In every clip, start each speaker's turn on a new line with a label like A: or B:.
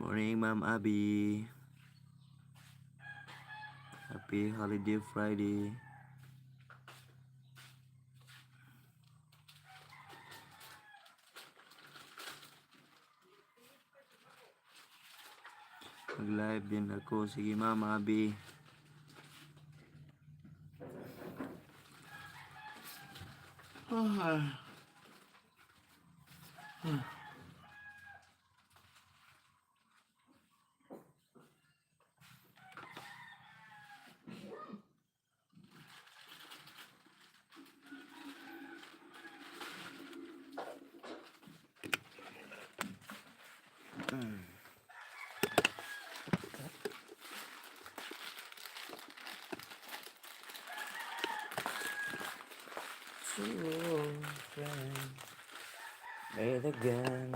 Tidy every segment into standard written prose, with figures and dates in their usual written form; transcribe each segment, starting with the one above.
A: Morning, Ma'am Abby. Happy Holiday Friday. Mag-live din ako. Sige, Ma'am Abby. Made again.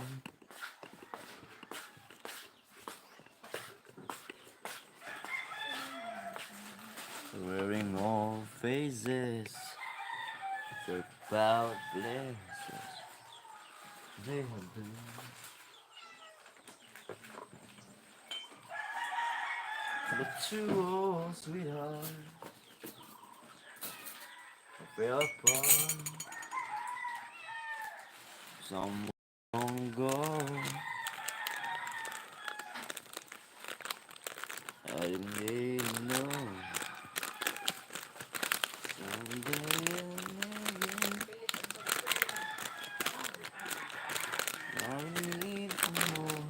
A: Wearing all faces, for proud places. They have been. But you, oh sweetheart, fell apart some long ago. I didn't know someday I need more.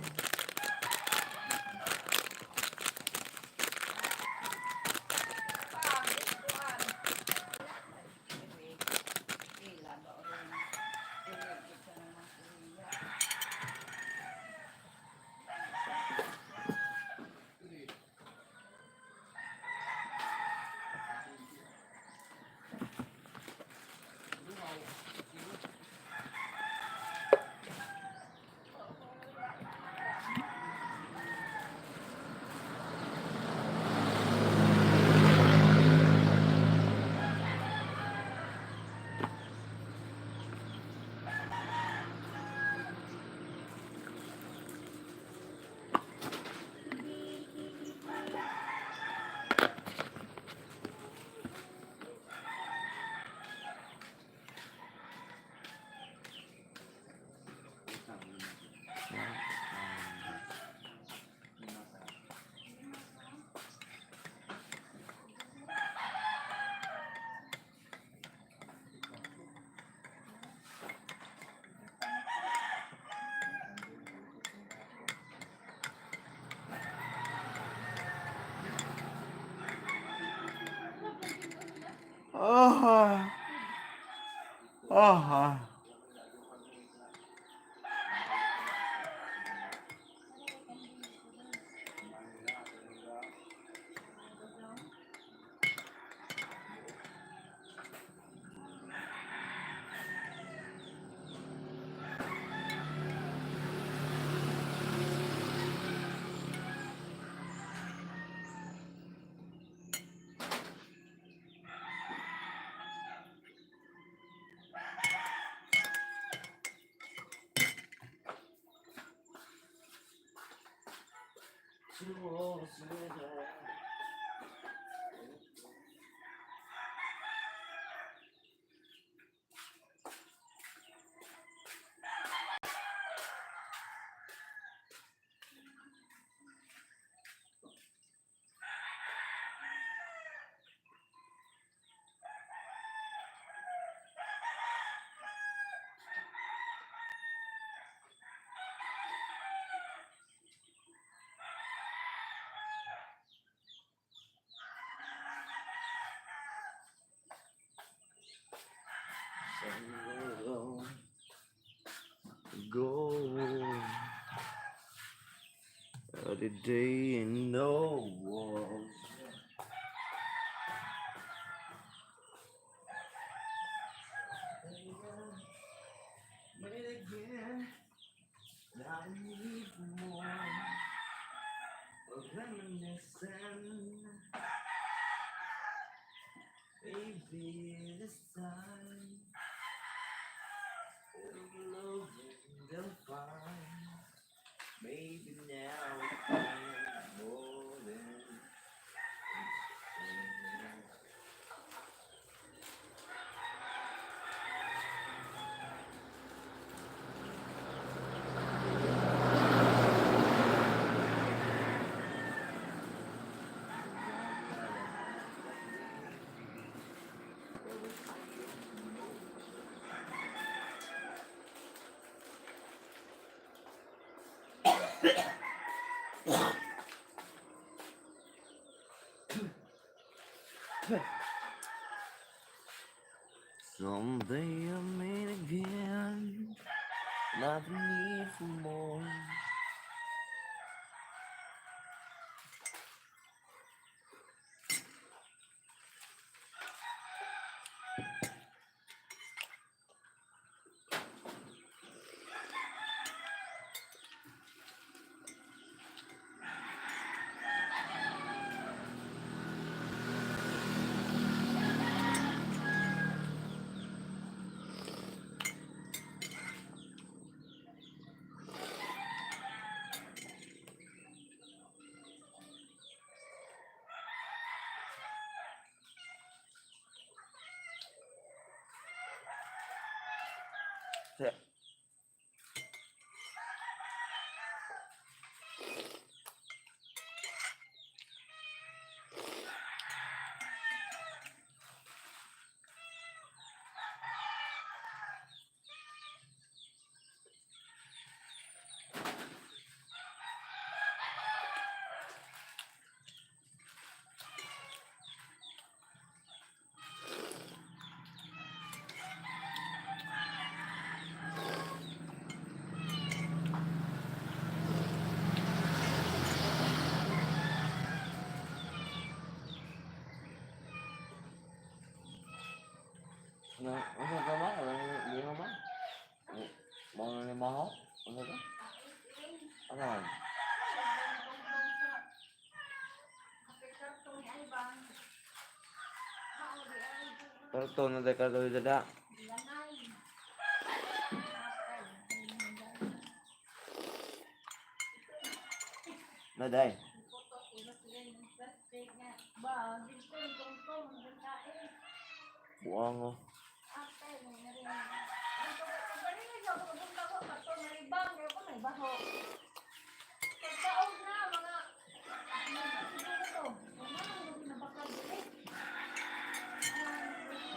A: Go the day in no walls. But again, I need more of reminiscing. Maybe this time we'll love and find. Maybe now Someday I'll meet again. Nothing need for more. Siya. Ano ka ba? Hindi mo ba? Mga limaho? Ano ka? Ano yan? Karto na tayo karto yung dada. Naday. Buang mo.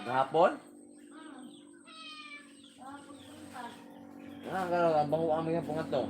A: Gahapon? Ah, kalau abang ko kami nga pungat to.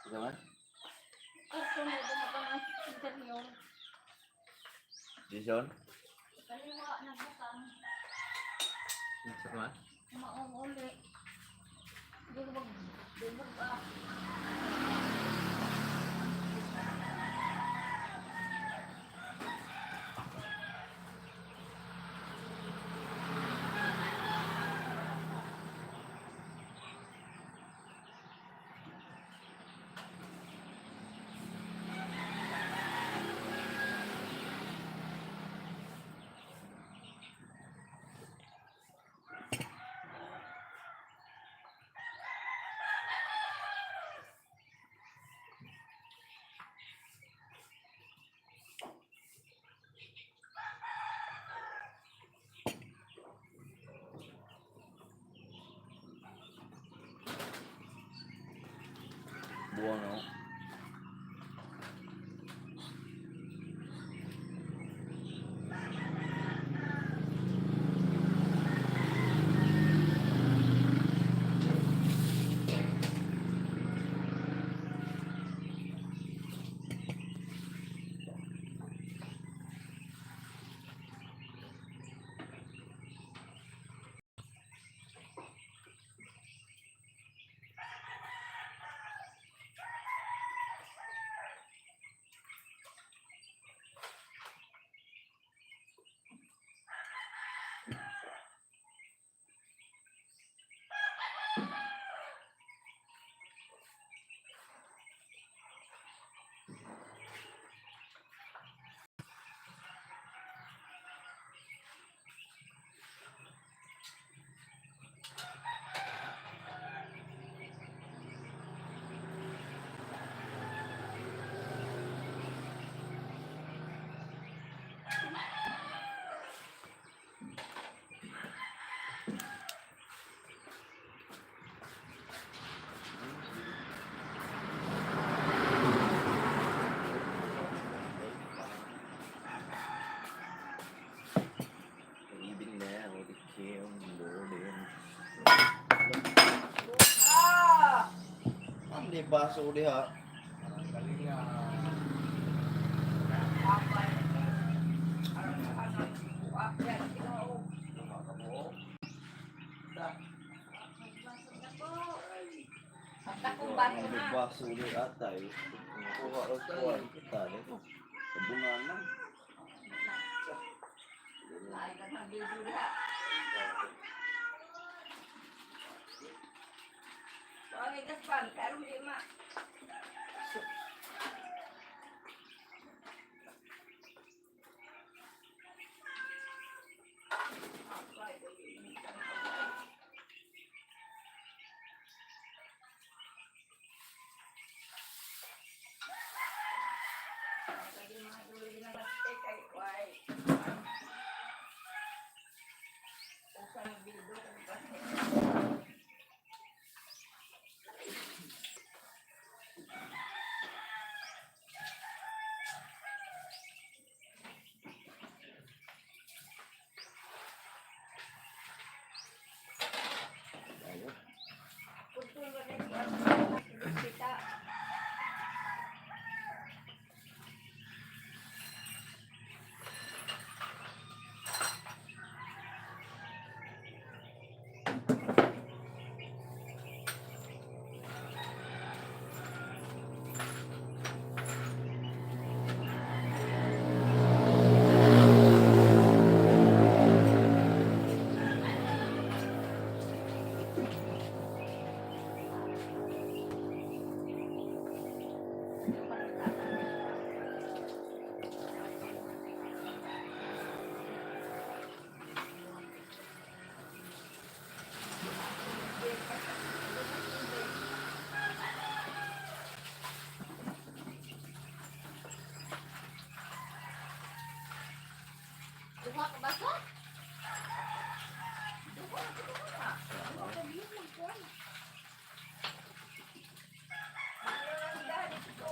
A: Zaman? Jason?
B: Kaliwa na butang.
A: Sa kuman?
B: Maong uli. Dulog. Dulog ah.
A: Buang no?
C: baso diha.
A: Parang kalinga.
D: Kapal. Parang ano, buwak yan. Ginoo.
A: Nakakabuo.
B: Magbasog na po.
D: At akong bato
C: Ang
D: na.
C: baso ni atay. Kuha o kuha kita dito. Kabungan lang.
D: Lain ka ng video diha. Bakit gaspan? Pero hindi ma.
C: Ayun.
D: Kita.
B: Duha ka baso?
D: Duha na.
B: Duha ka biyo magkuhan.
D: Ang dahil ito.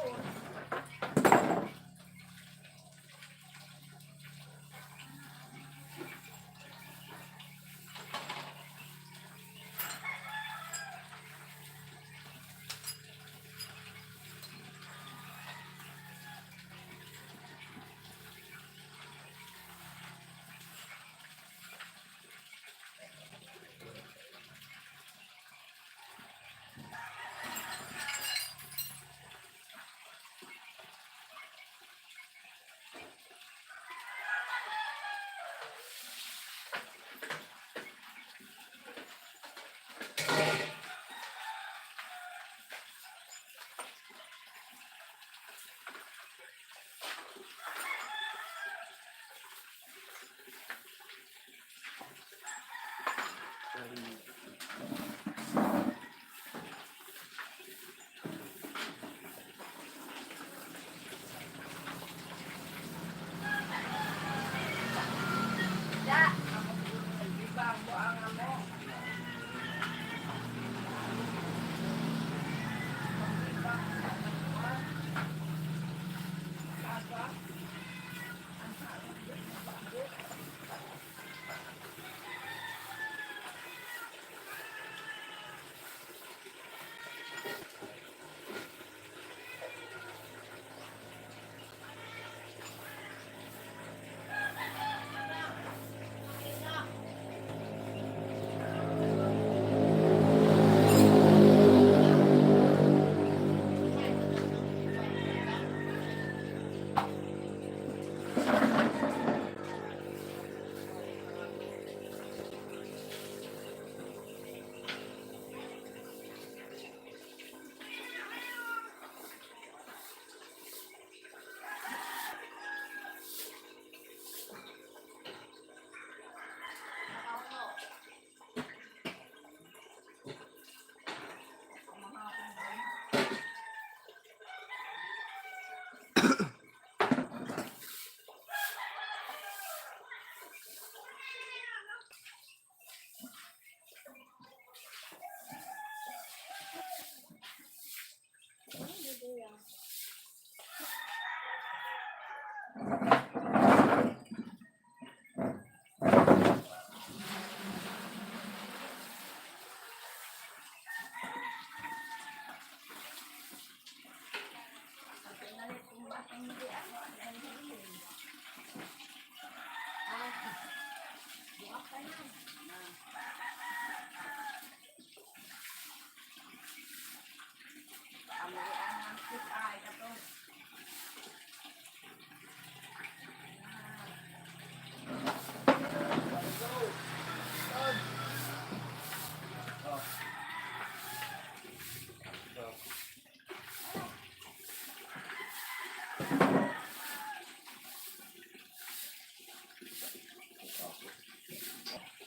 D: Kami ang sipay na to.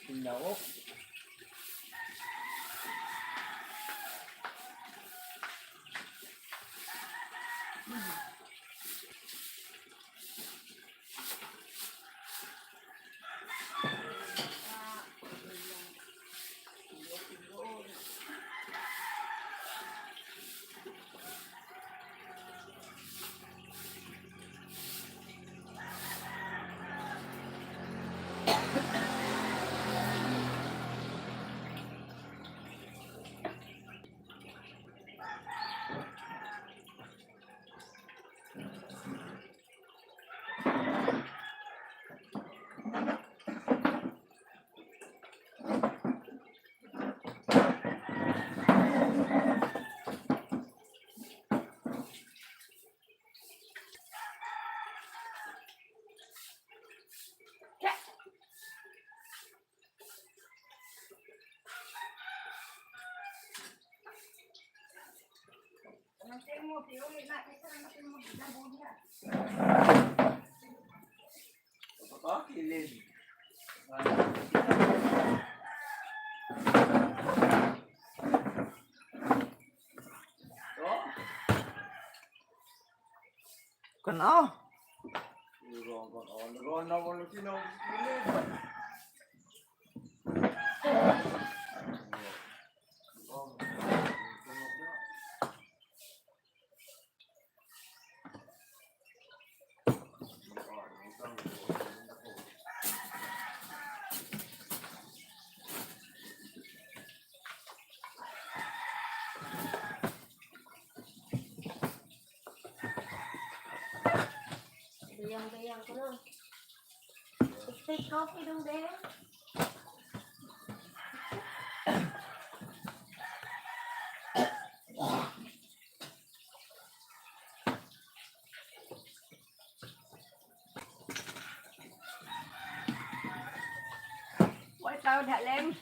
C: Tinawok.
D: Nanti mo, piulit na. Ito natin mo, ginabong niya.
C: Kilid. Kana. Nagawa na ako ng sinawag.
B: Gayang-gayang ko na. Take coffee dong, Deo.
D: Quay tao đã lên.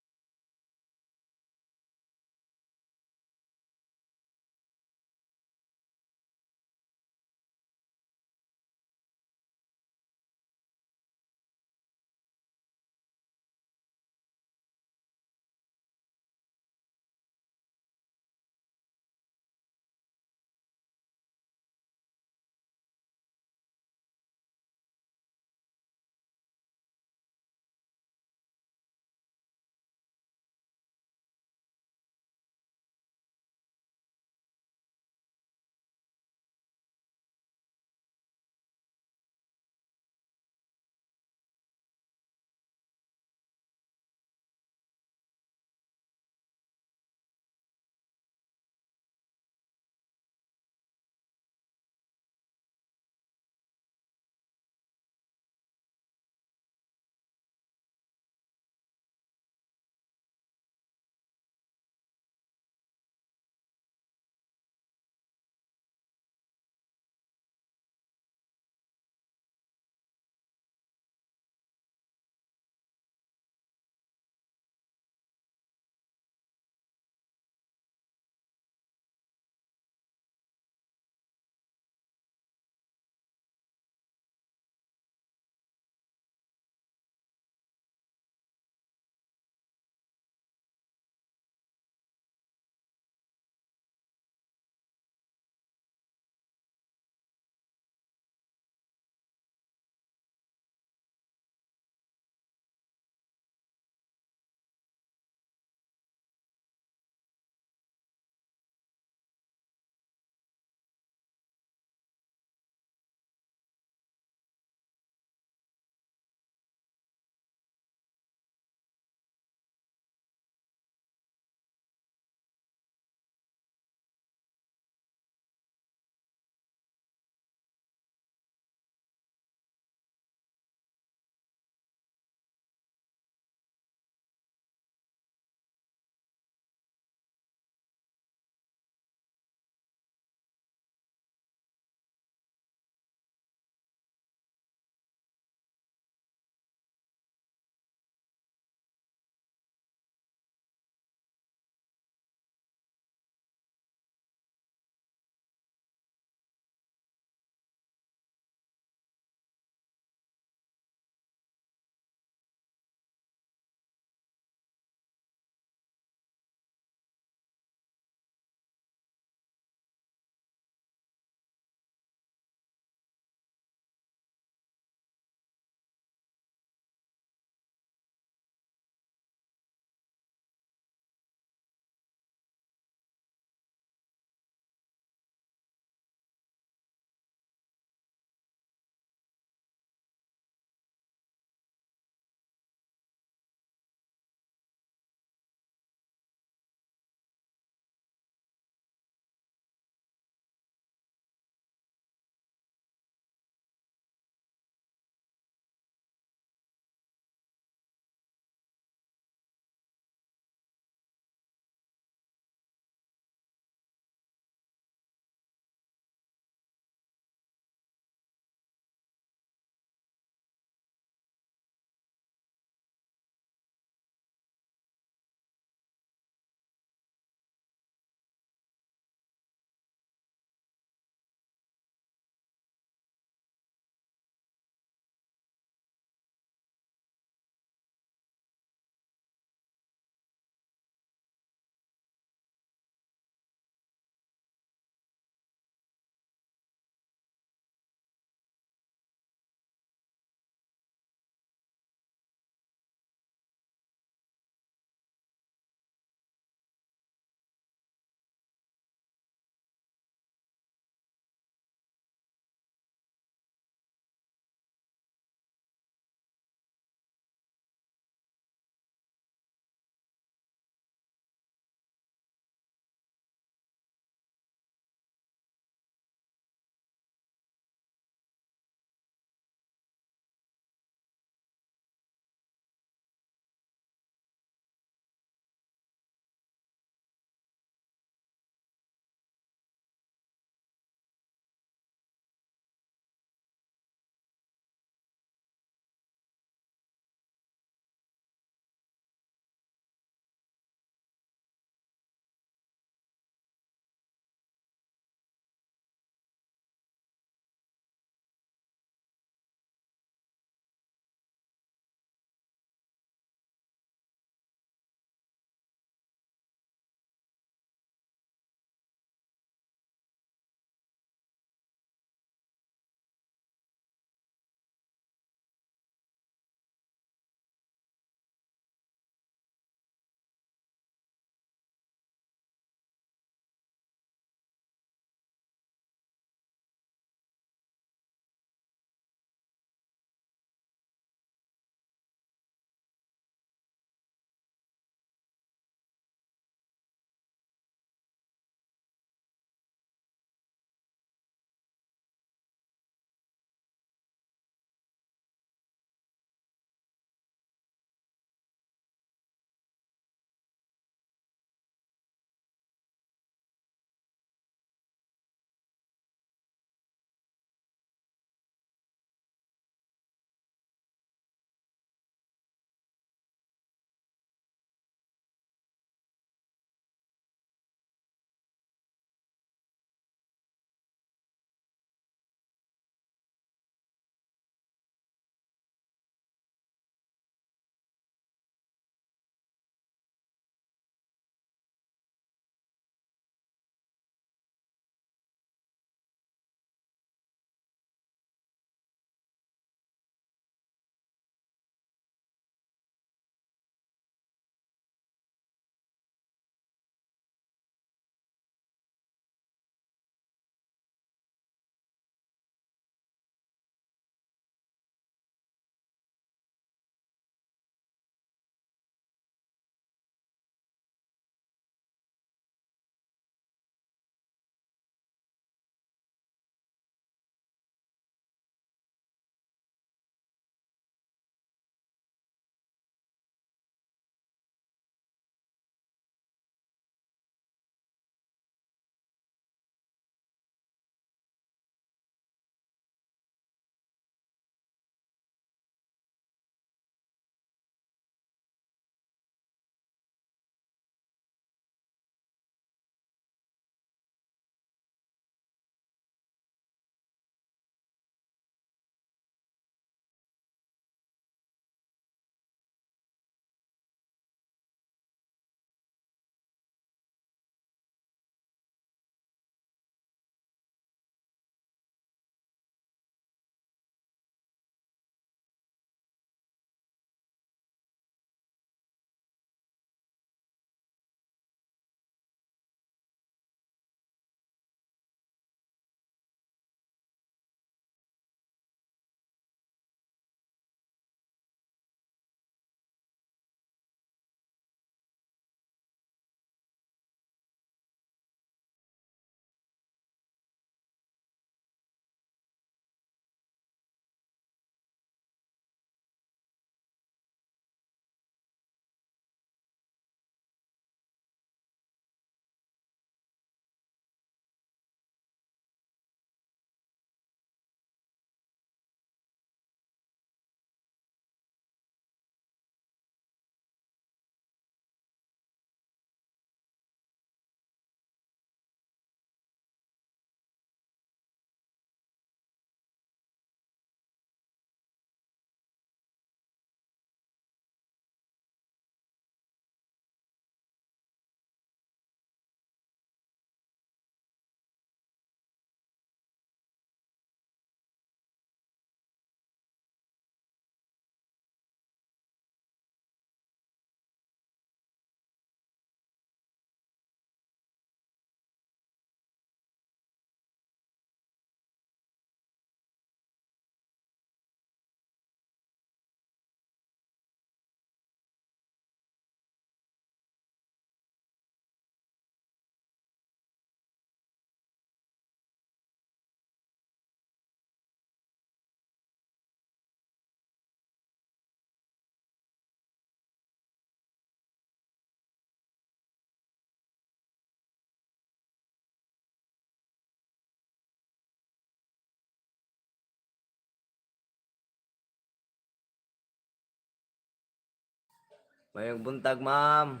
A: Mayong buntag, ma'am.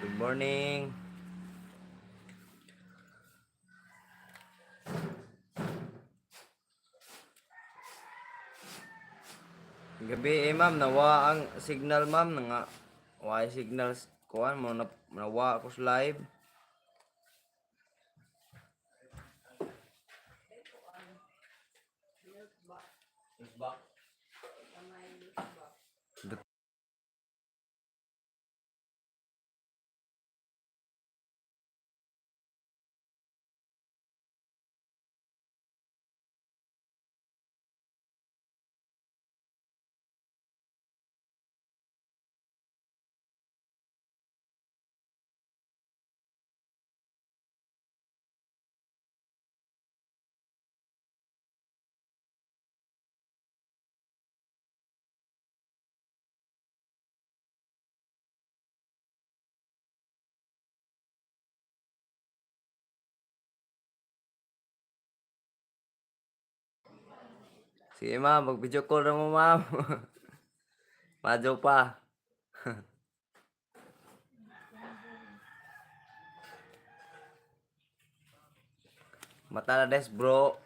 A: Good morning. Gabi ma'am, nawa ang signal ma'am, nga why signal kuan mo nawa ako sa live. Sige ma'am, mag-video call na mo ma'am. Madyo pa. Mata na des bro.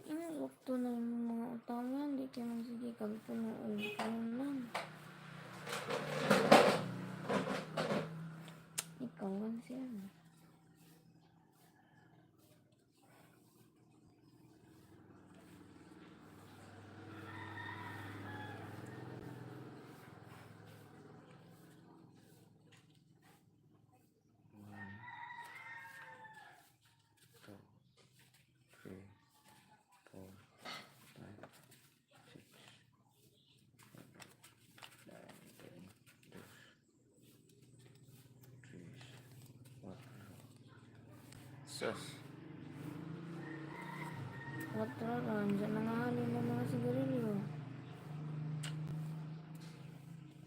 B: Ini waktu na yung mga utangan, di kayo magsige kami punuog kanan. Ikaw lang siya.
A: Sus.
B: Watraran, dyan nangahalin ng mga sigarilyo.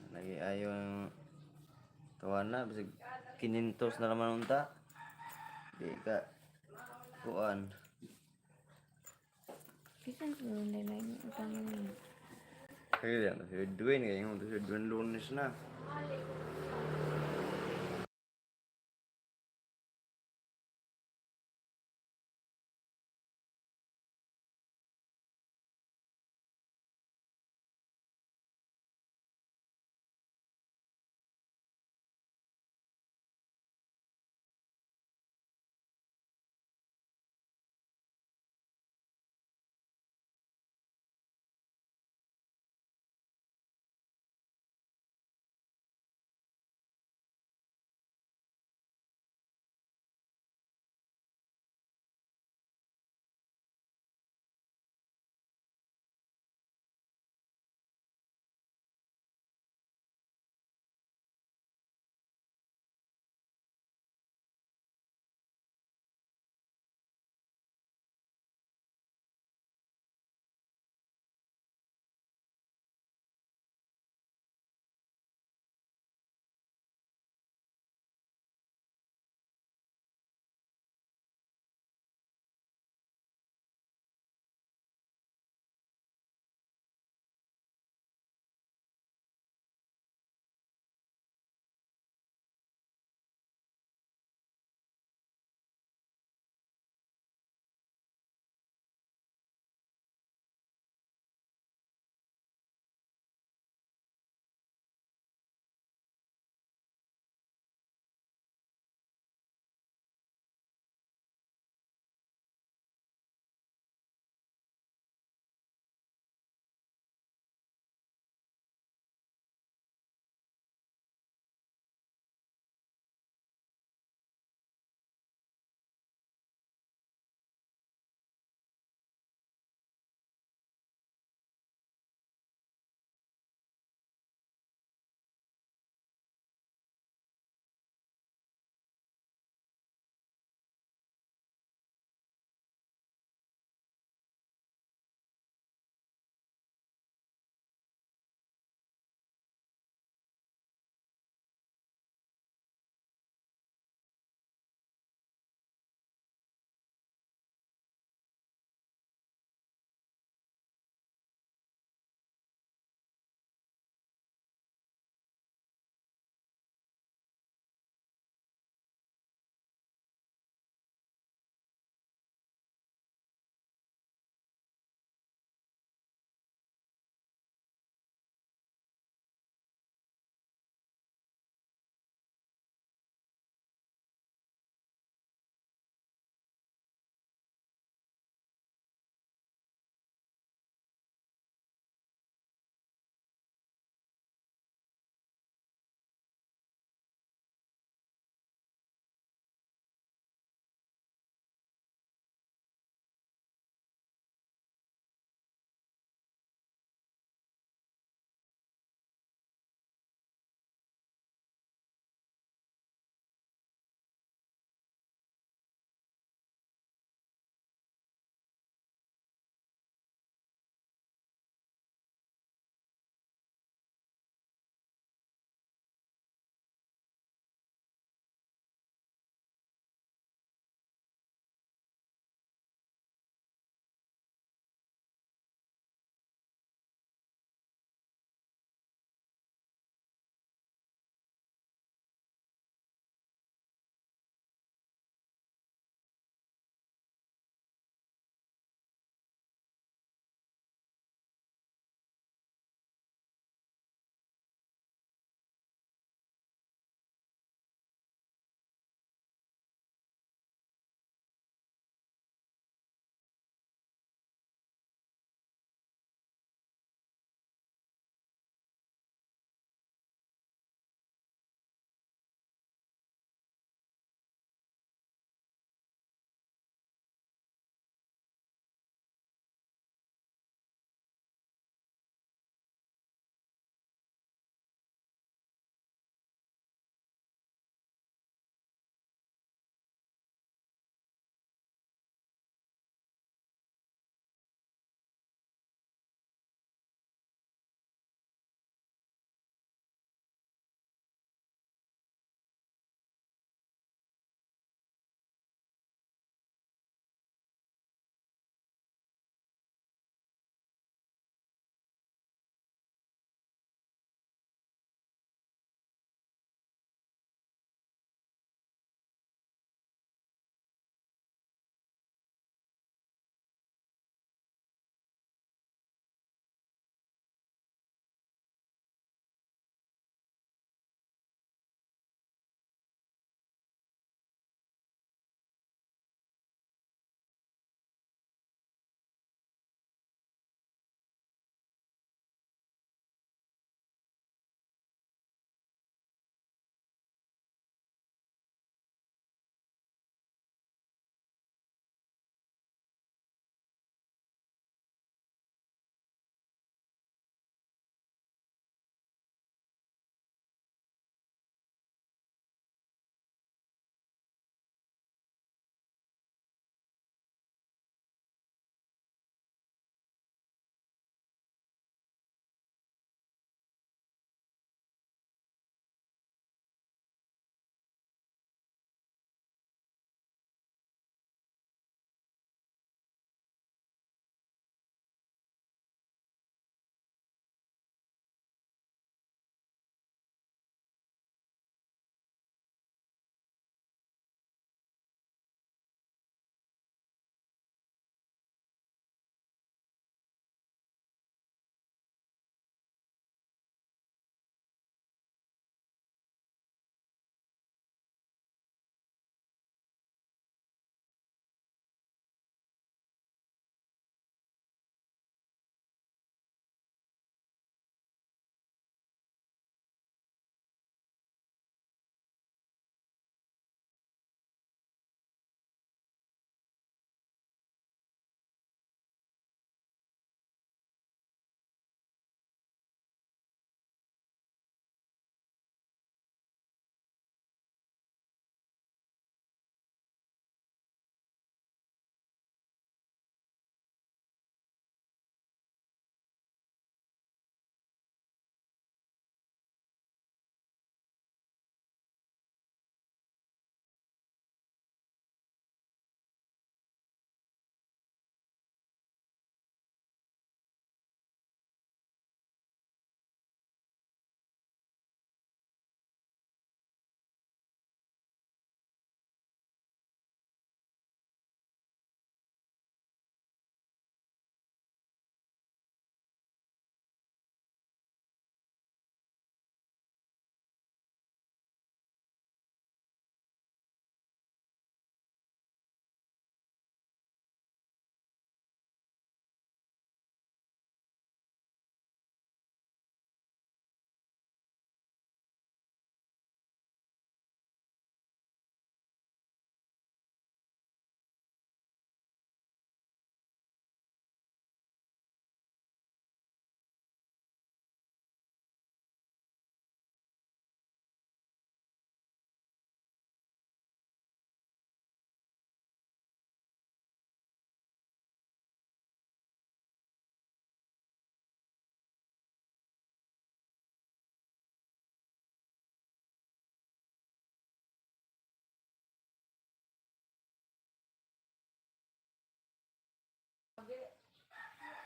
A: Lagi ayaw yung kawan na. Bisag kinintos na naman unta. Di ka kuan.
B: Kisan ko yung lain yung utangan niya.
A: Kaya yan. Si Edwin. Kaya yung si Edwin Lunes na.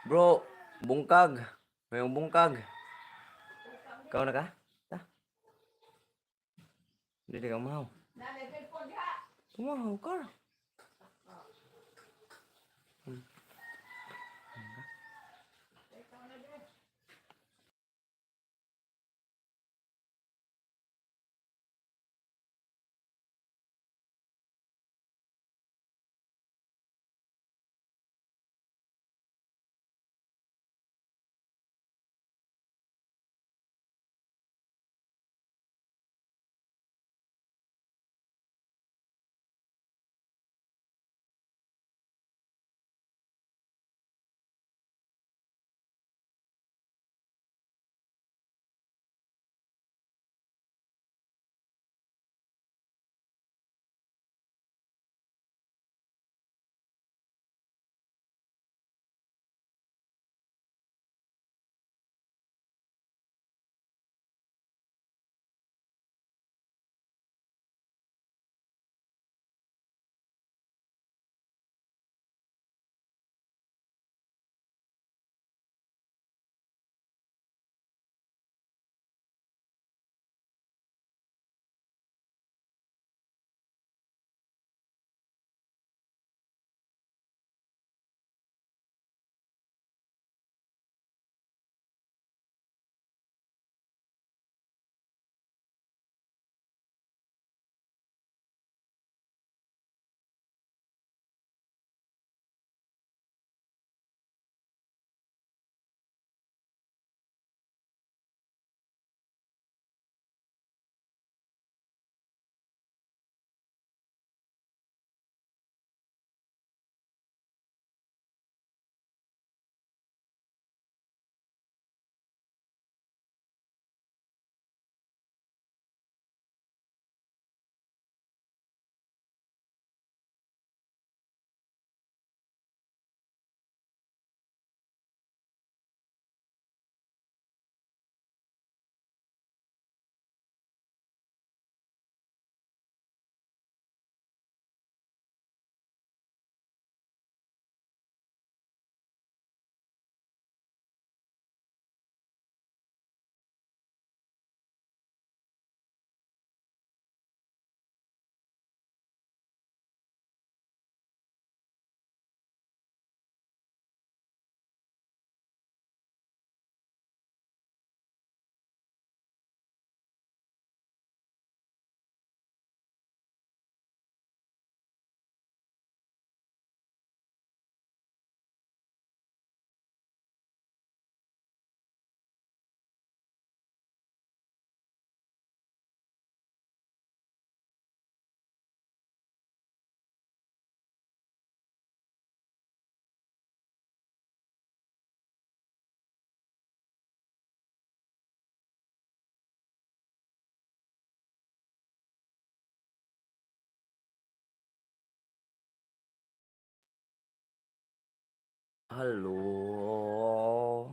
A: Bro, bungkag. Mayong bungkag. Ikaw na ka? Ta. Hindi ka mahaw. Tumahaw ka. Halo.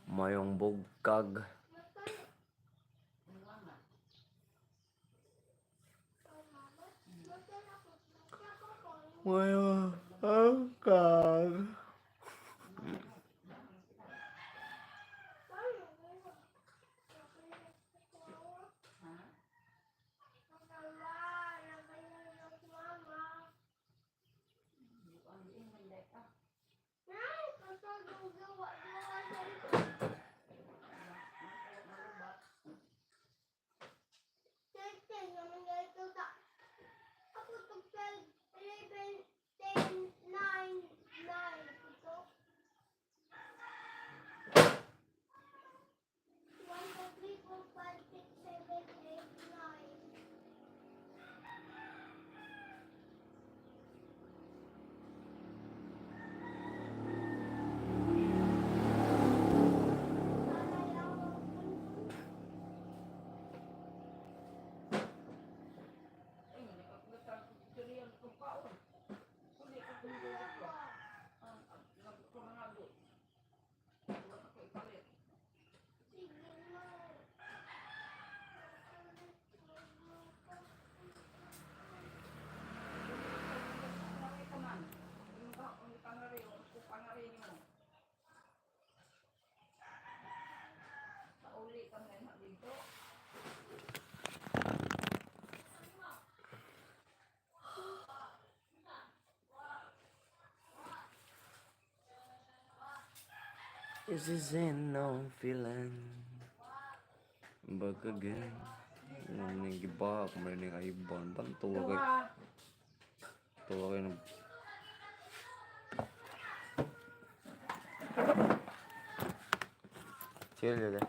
A: Mayong bungkag. Mayong bungkag. This is no feeling. Baga again. Nang giba ako marinig ay ibon. Bantuwa kayo. Tuwa kayo ng... Chill yun eh.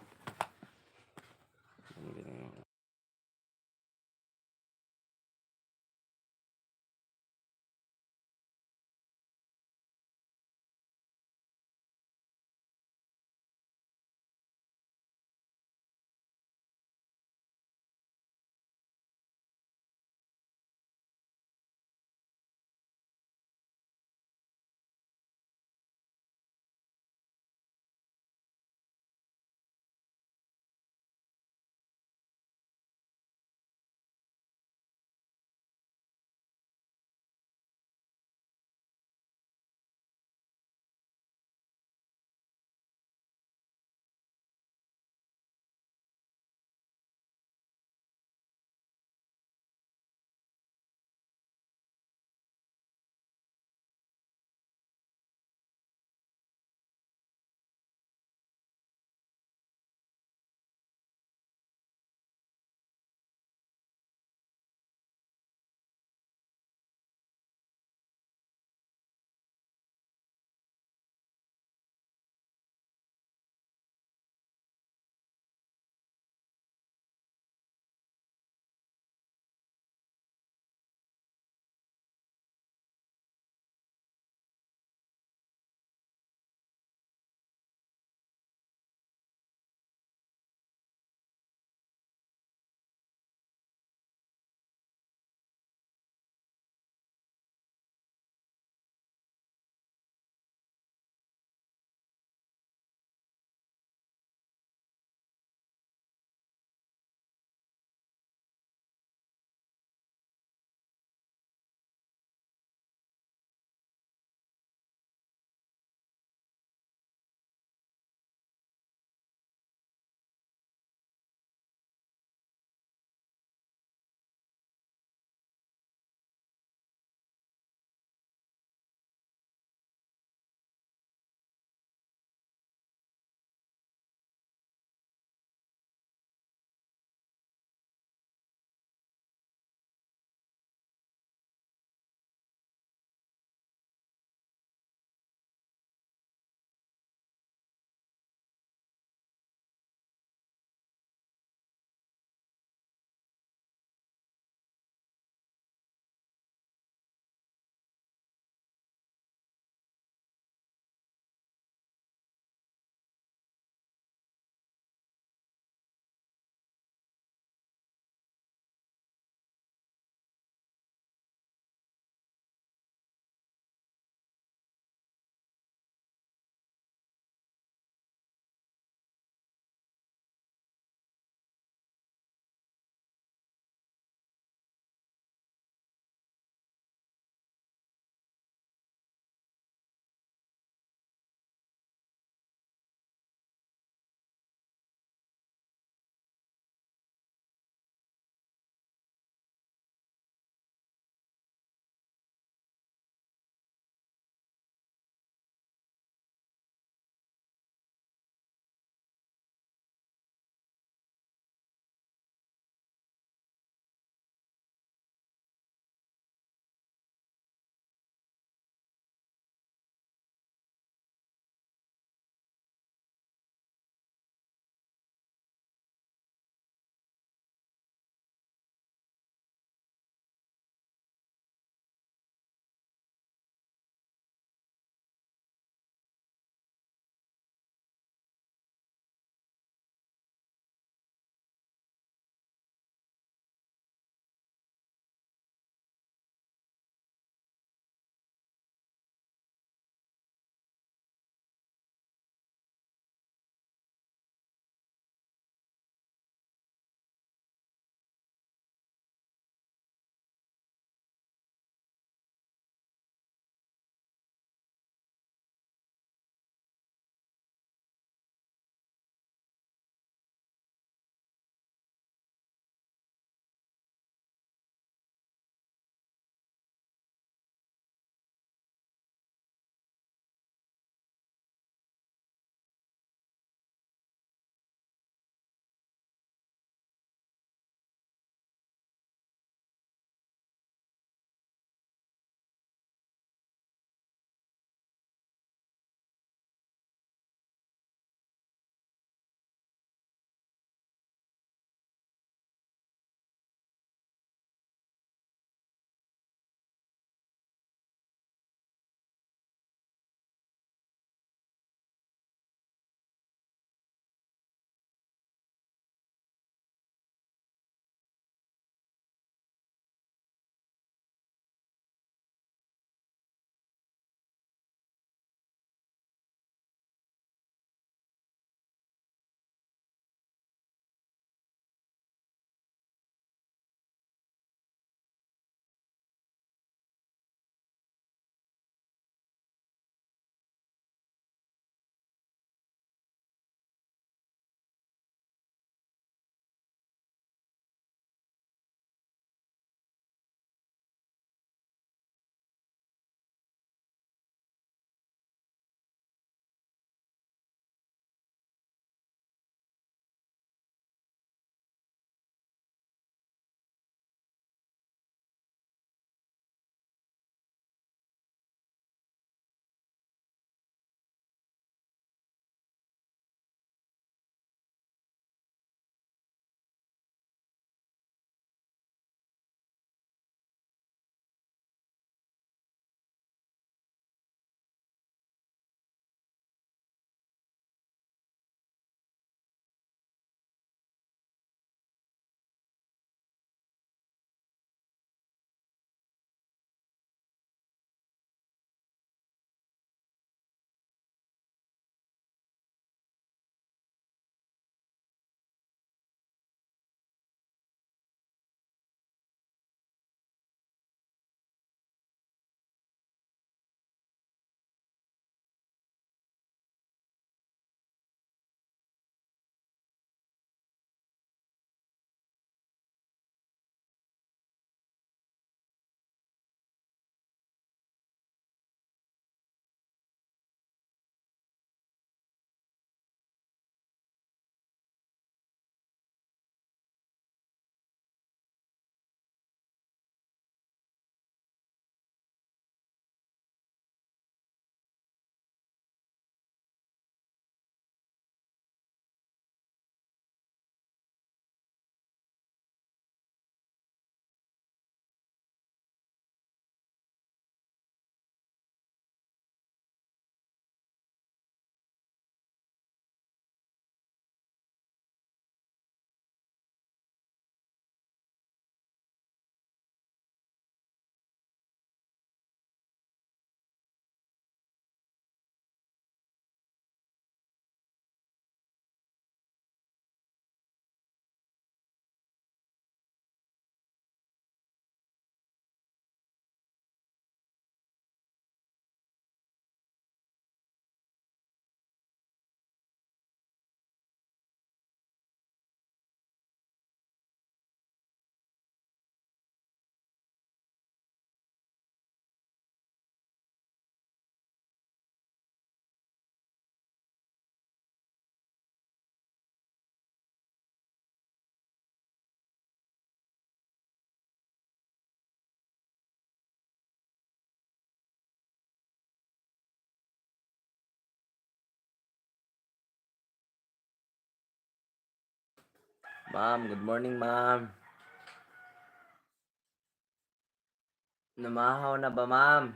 A: Ma'am, good morning, ma'am. Namahaw na ba, ma'am?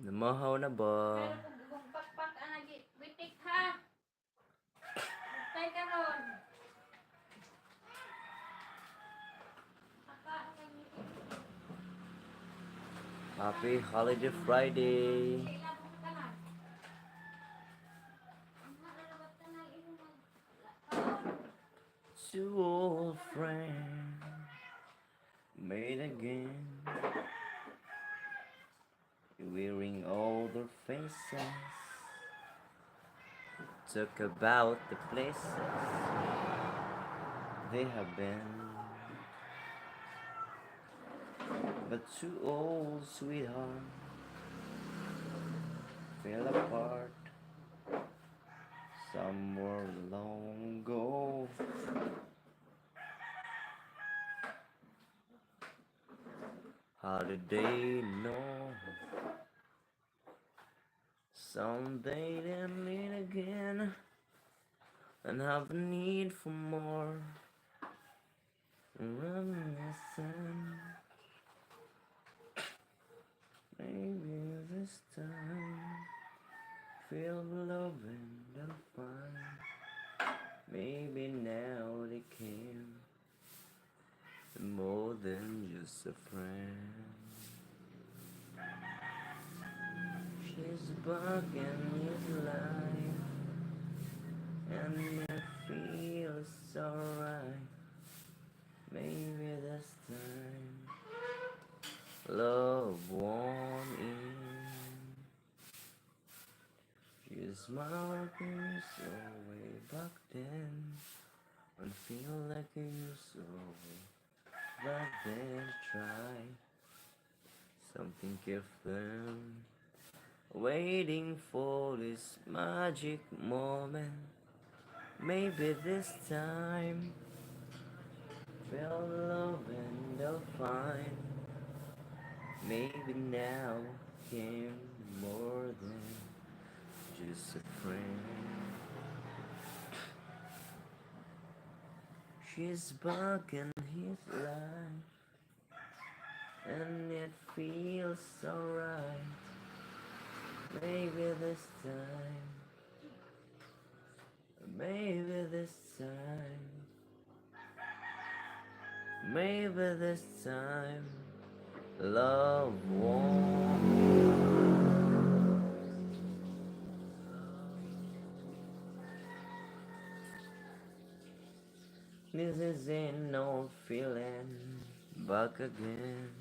A: Namahaw na ba?
B: Pero kung ibang pakpak ang lagi, bitik ha. Tay ka ron. Aka ang lagi.
A: Happy Holiday Friday.
B: Ilabot ka na. Ang halalabat ka na inuman.
A: Two old friends made again, wearing older faces, talk about the places they have been. But two old sweethearts fell apart somewhere long ago. How did they know someday they'll meet again and have a need for more reminiscing? Maybe this time feel love and they'll find. Maybe now they can more than just a friend. She's back in his life, and it feels alright. Maybe this time love won't end. She smiled at me so way back then, and feel like I used to. But then try something different, waiting for this magic moment. Maybe this time feel love and I'll find. Maybe now came more than just a friend. She's back in his life, and it feels alright. Maybe this time, maybe this time, maybe this time, love won't. This is an old feeling, back again,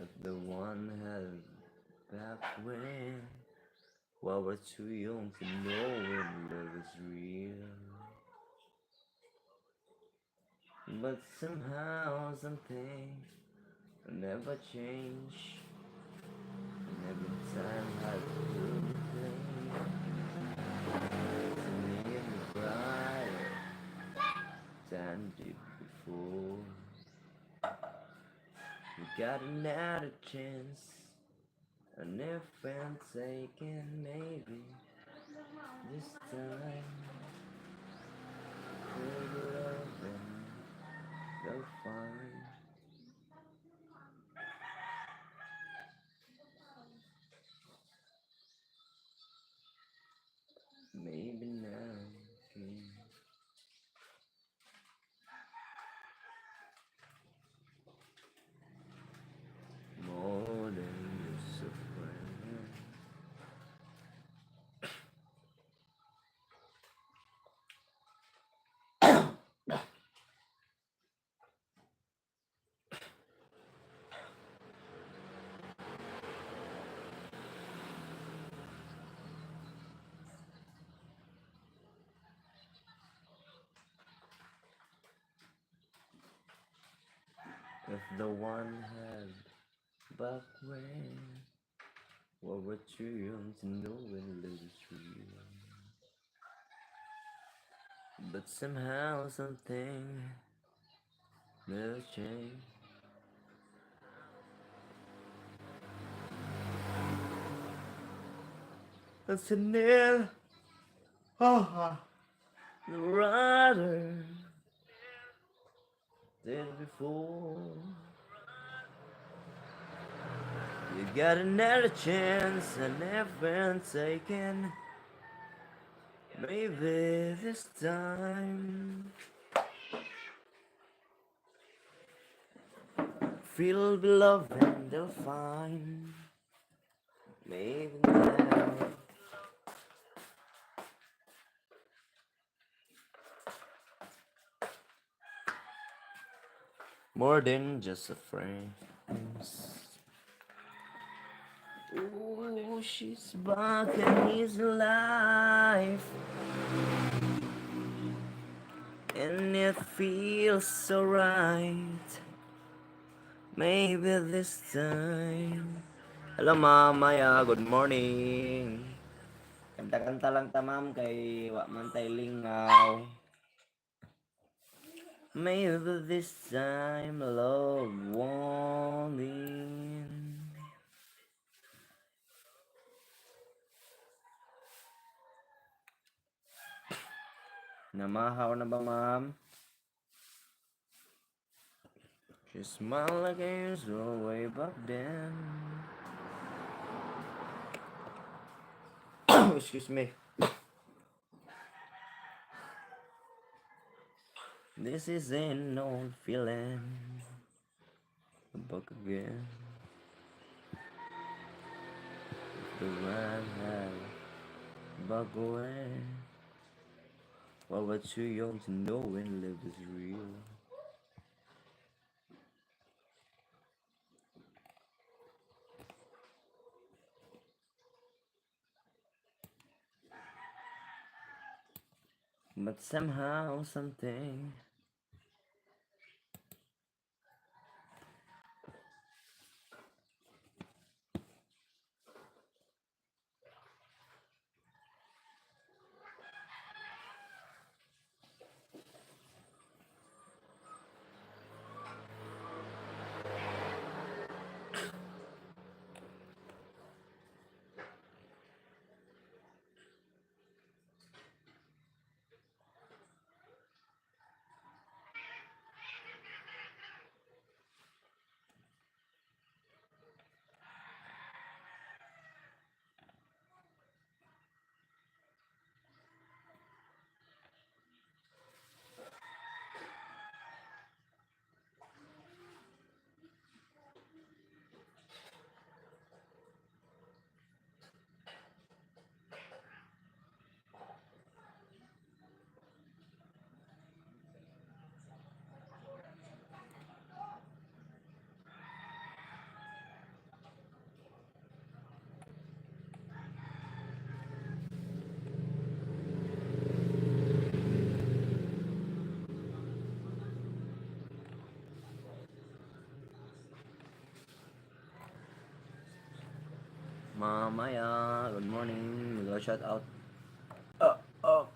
A: at the one held back when. While we're too young to know when love is real. But somehow something never change. And every time I feel the flame, it's brighter than did before. We got another chance, and if I'm taken, maybe this time we'll love and they'll find. Maybe now came more than just a friend. If the one had back when we were too young to know when love is real. But somehow something will change. It's a nail Rather than before. You got another chance I never taken. Maybe this time feel the love and they'll find. Maybe now more than just a friend. Ooh, she's back in his life, and it feels so right. Maybe this time. Hello, Ma'am Maya. Good morning. Kanta-kanta lang ta, Ma'am, kay wa man tay lingaw. Maybe this time love won't end. Namahaw na ba, Ma'am? She smiled like I used to way back then. Excuse me. This is an old feeling. Back again. The man had back away. Well, we're too young to know when love is real. But somehow, something. Mamaya, good morning. We go shout out. Oh.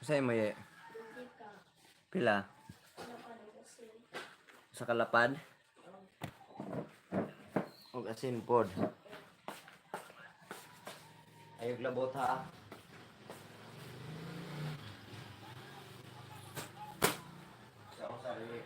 A: Sa'yo mo ye? Pila? Sa kalapad? Huwag asin pod. Ayog labot ha. Sa akong sarili.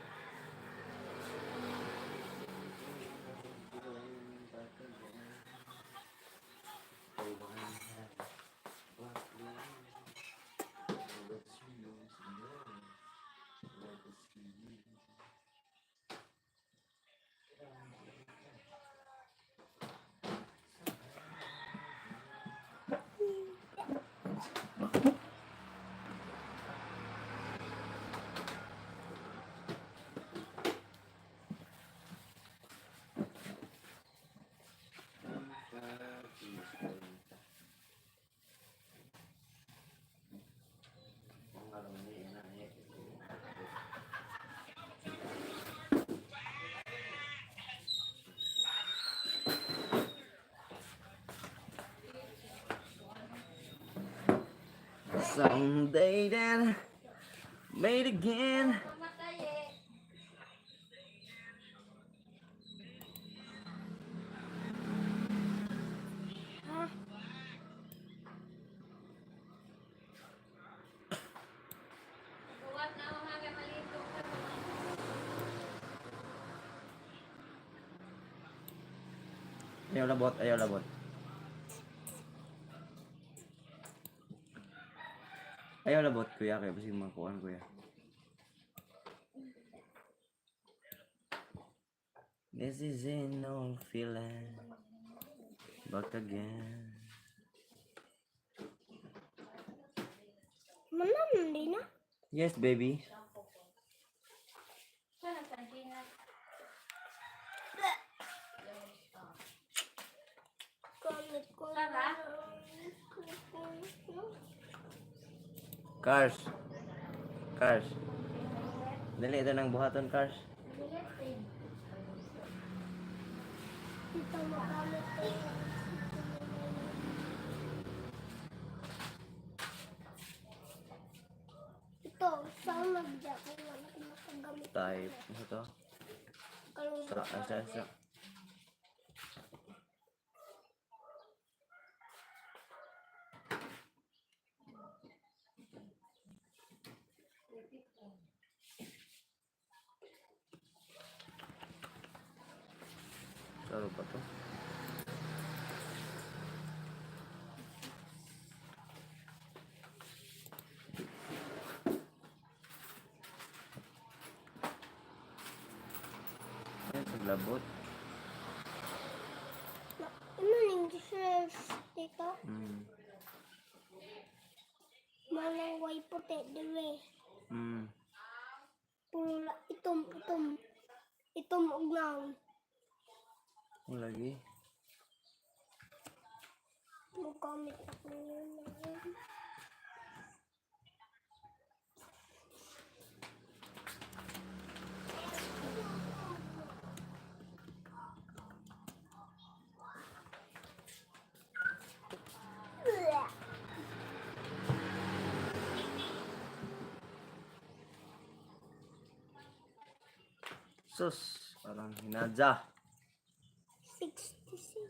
A: Someday then made again.
B: Ha?
A: Ayaw labot, ayaw labot. Ayaw labot, kuya. Kaya kasi makuhaan, kuya. This is an old feeling. Back again.
B: Manam, hindi na.
A: Yes, baby.
B: Gamit ko
A: Cars. Cars. Dali, ito ng buhaton, Cars.
B: Ito magamit ko. Ito, saan nagdya ko wala ko makagamit.
A: Type. Ano to?
B: Kalungkot
A: Sa. Saro pa to? Ayan, paglabot.
B: Ano yung dishes dito? Malang way puti dili. Puro itom. Itom ugnaw.
A: Ang lagi.
B: Magamit ako ngayon.
A: Sus, parang hinadya.
B: 66.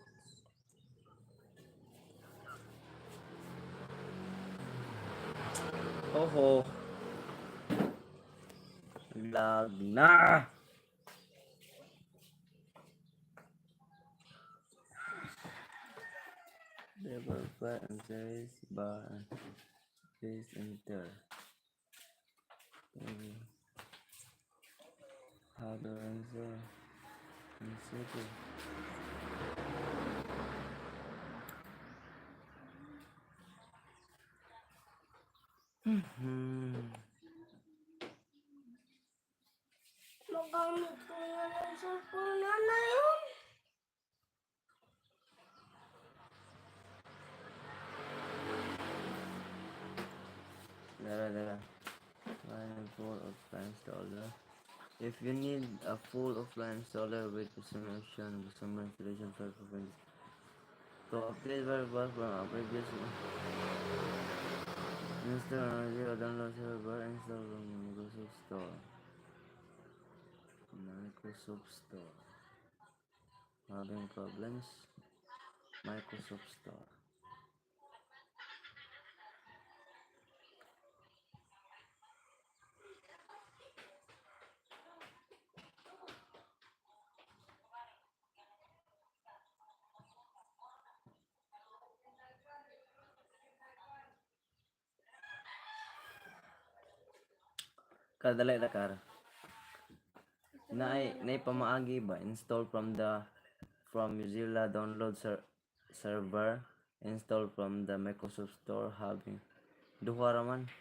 A: Oho. Lag na. Never put and says bar. Please enter. How do I answer? Answer to.
B: Magamit ko nga ng cellphone na yun.
A: Dala. Line full offline installer. If you need a full offline installer with solution, some installation performance. To update variables from a previous one. Install or download server install from Microsoft Store. Microsoft Store. Having problems? Microsoft Store. Kadalay na kar. Na pamaagi ba install from Mozilla download server install from the Microsoft Store having duha raman.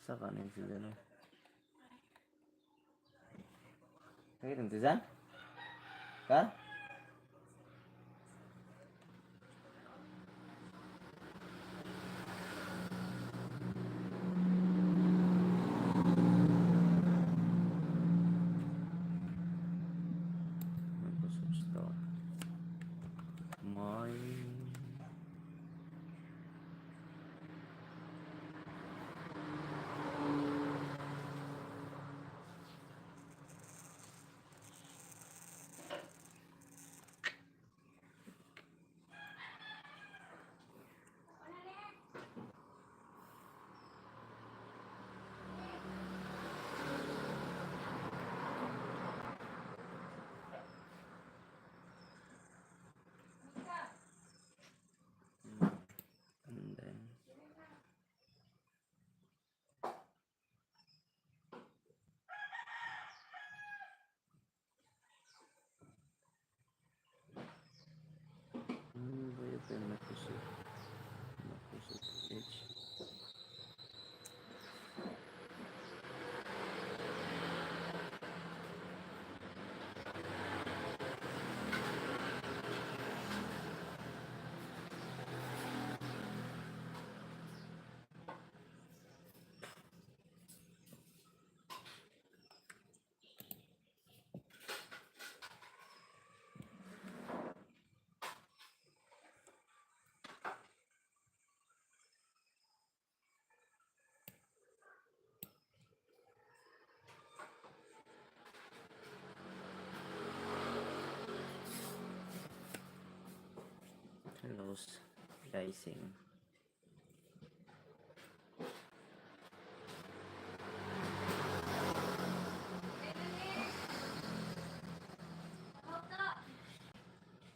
A: Saka na sila no. Sakit ang tizan? Kar? Microsoft Store. My Rising.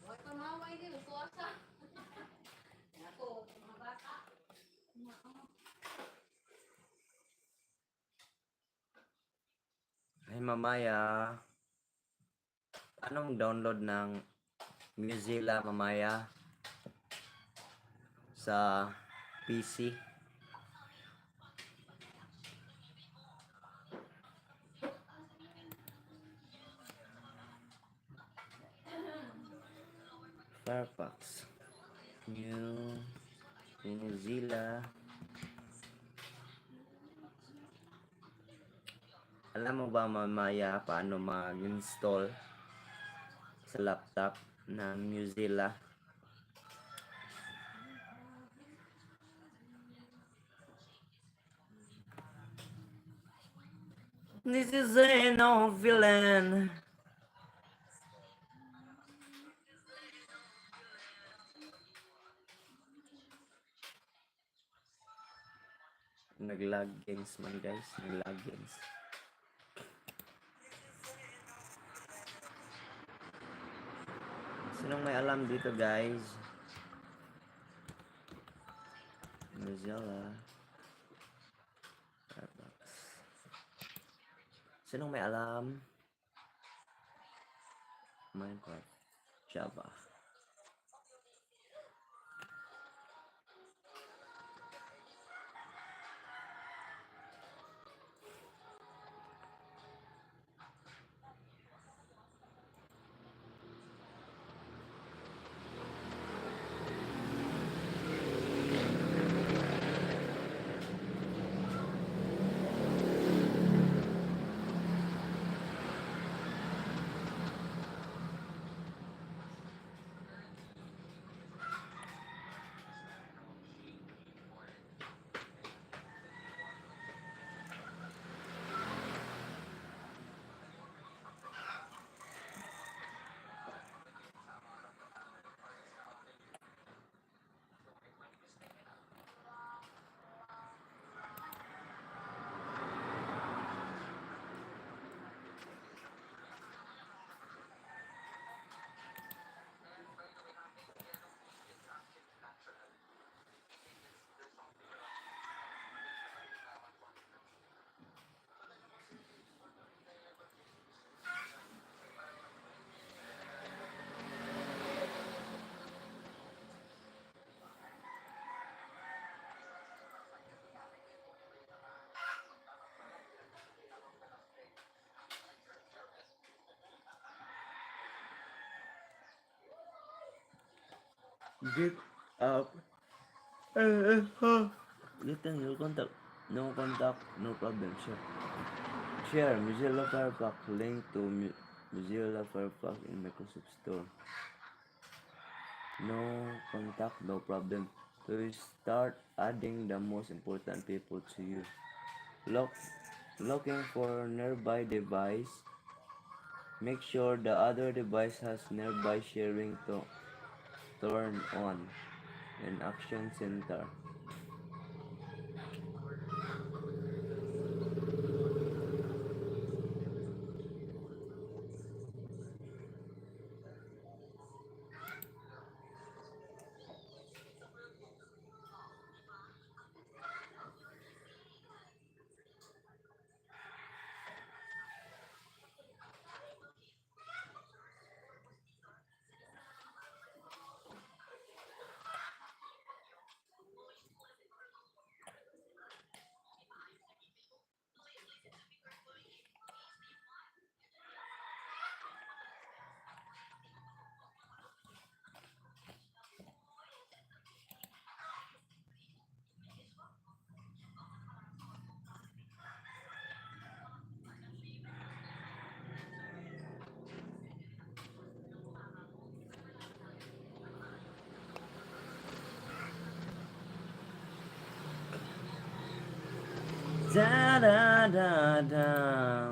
D: Huwag pamaway din, usuasa. Ako, mga bata.
A: Ay, mamaya. Anong download ng Mozilla mamaya sa PC? Firefox. New Mozilla. Alam mo ba mamaya paano mag-install sa laptop ng Mozilla? This is a no villain. Nag-lag games man guys, nag-lag games. Sinong may alam dito guys? Mozilla. Firefox. Sinong may alam? Minecraft. Java. Get up. Getting your contact. No contact, no problem. Share Mozilla Firefox. Link to Mozilla Firefox in Microsoft Store. No contact, no problem. To start adding the most important people to you. Looking for nearby device. Make sure the other device has nearby sharing to turn on. And Action Center. Da da da da.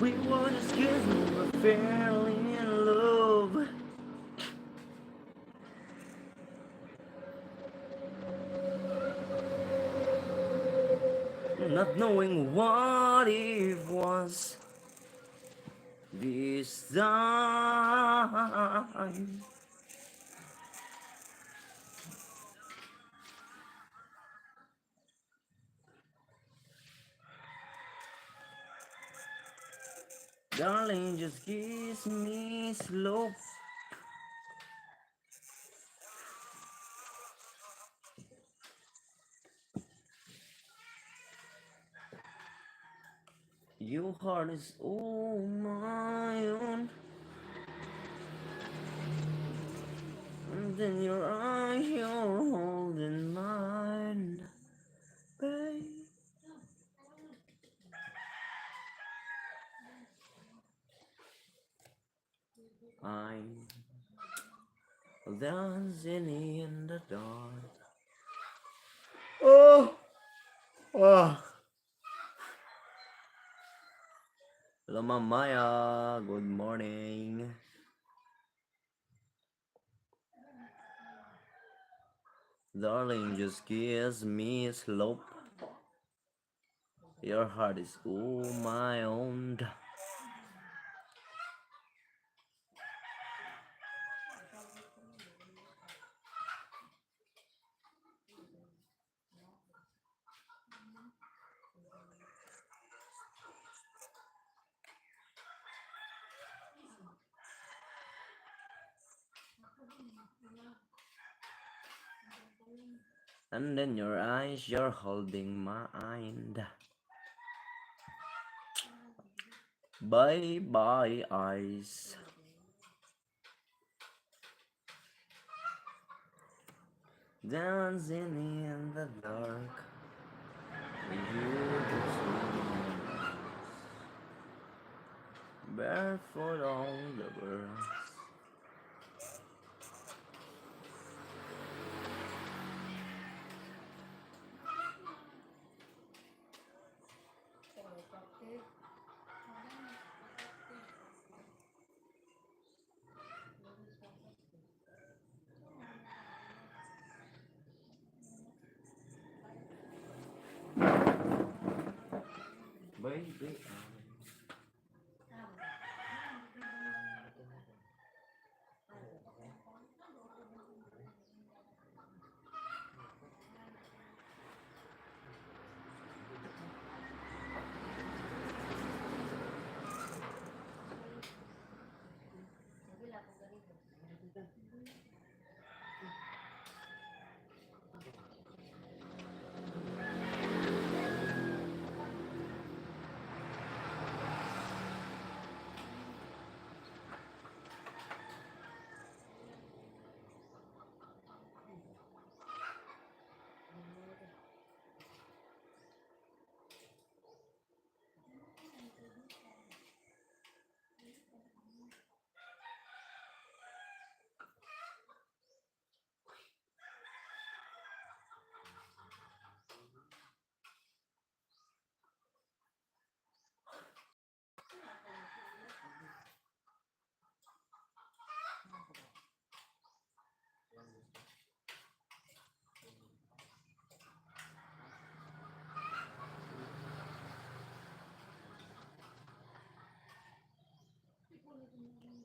A: We were just kids, we were fairly in love. Not knowing what it was this time. Darling, just kiss me slow. Your heart is all my own. And then your eyes, you're holding mine, babe. I'm dancing in the dark. Oh, oh. Hello, Maya. Good morning. Darling, just kiss me slow. Your heart is all my own. And in your eyes, you're holding mine. Bye bye, eyes. Dancing in the dark. You just barefoot on the grass. Baby,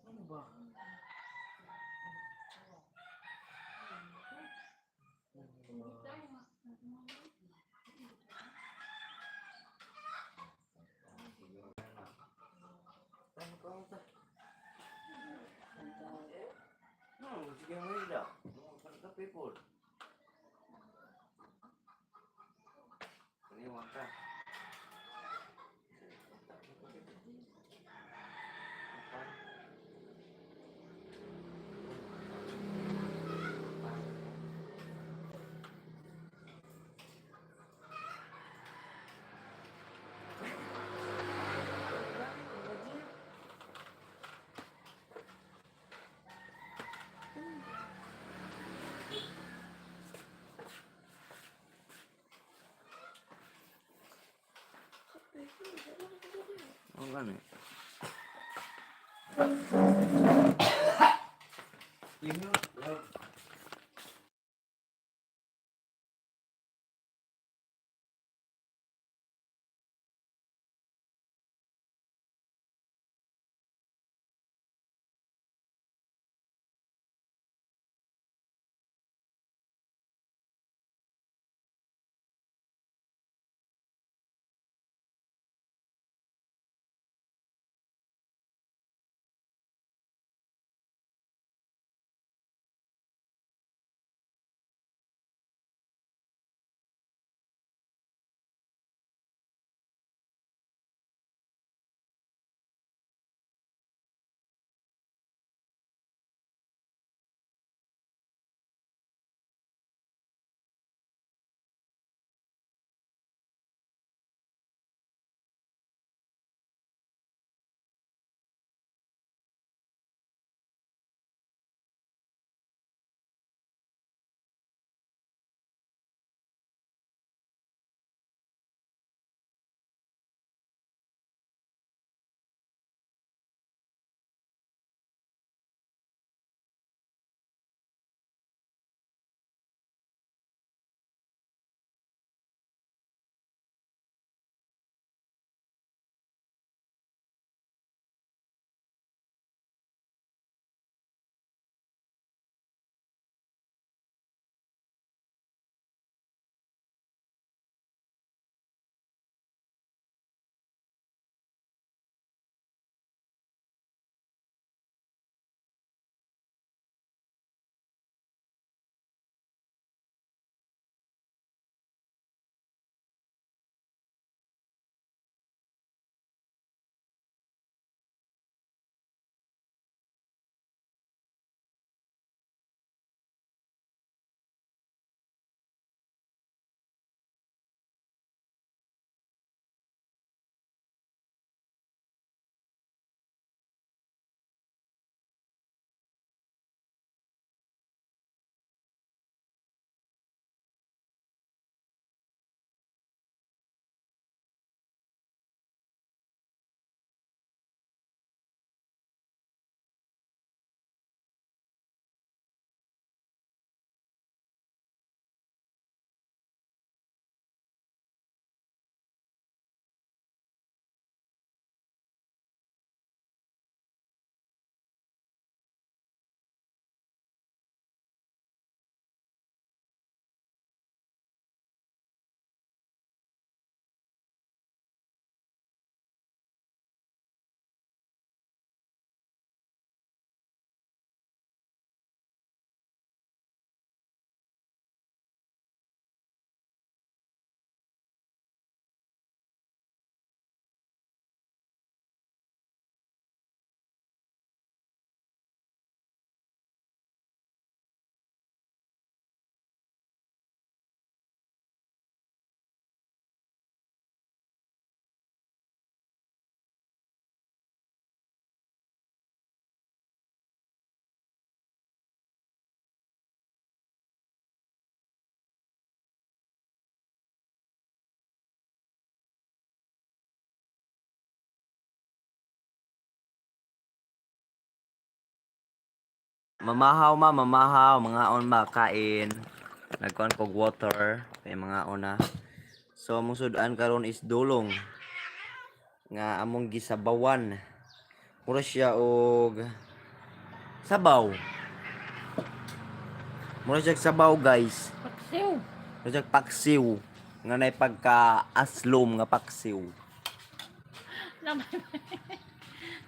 A: ano ba? Ano ka utak? Sige mo yun daw. Ka people. Kaliwa ka. Oh, gani. Mamahaw mamahaw, mga on makain. Nagkuhan kog water, kay mga ona. So among sudan karon is dulong nga among gisabawan. Mura siya og sabaw. Mura siya sabaw, guys.
B: Paksiw.
A: Mura siya paksiw nga nay pagka aslom nga paksiw.
B: Lamay.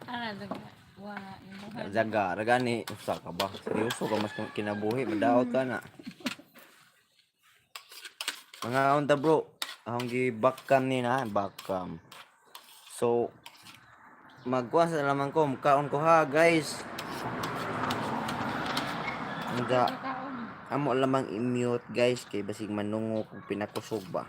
B: Ana daga. Wala yung
A: Jaga, ragani usa ka ba? Seryoso ka mas kinabuhi, madaot ka na. Mga unta bro, akong gibakam ni na, bakam. So, magkuha sa lamang ko, mukhaon ko ha, guys. Nga,
B: kaon.
A: amo lamang i-mute, guys, kay basig manungo kung pinakusog ba.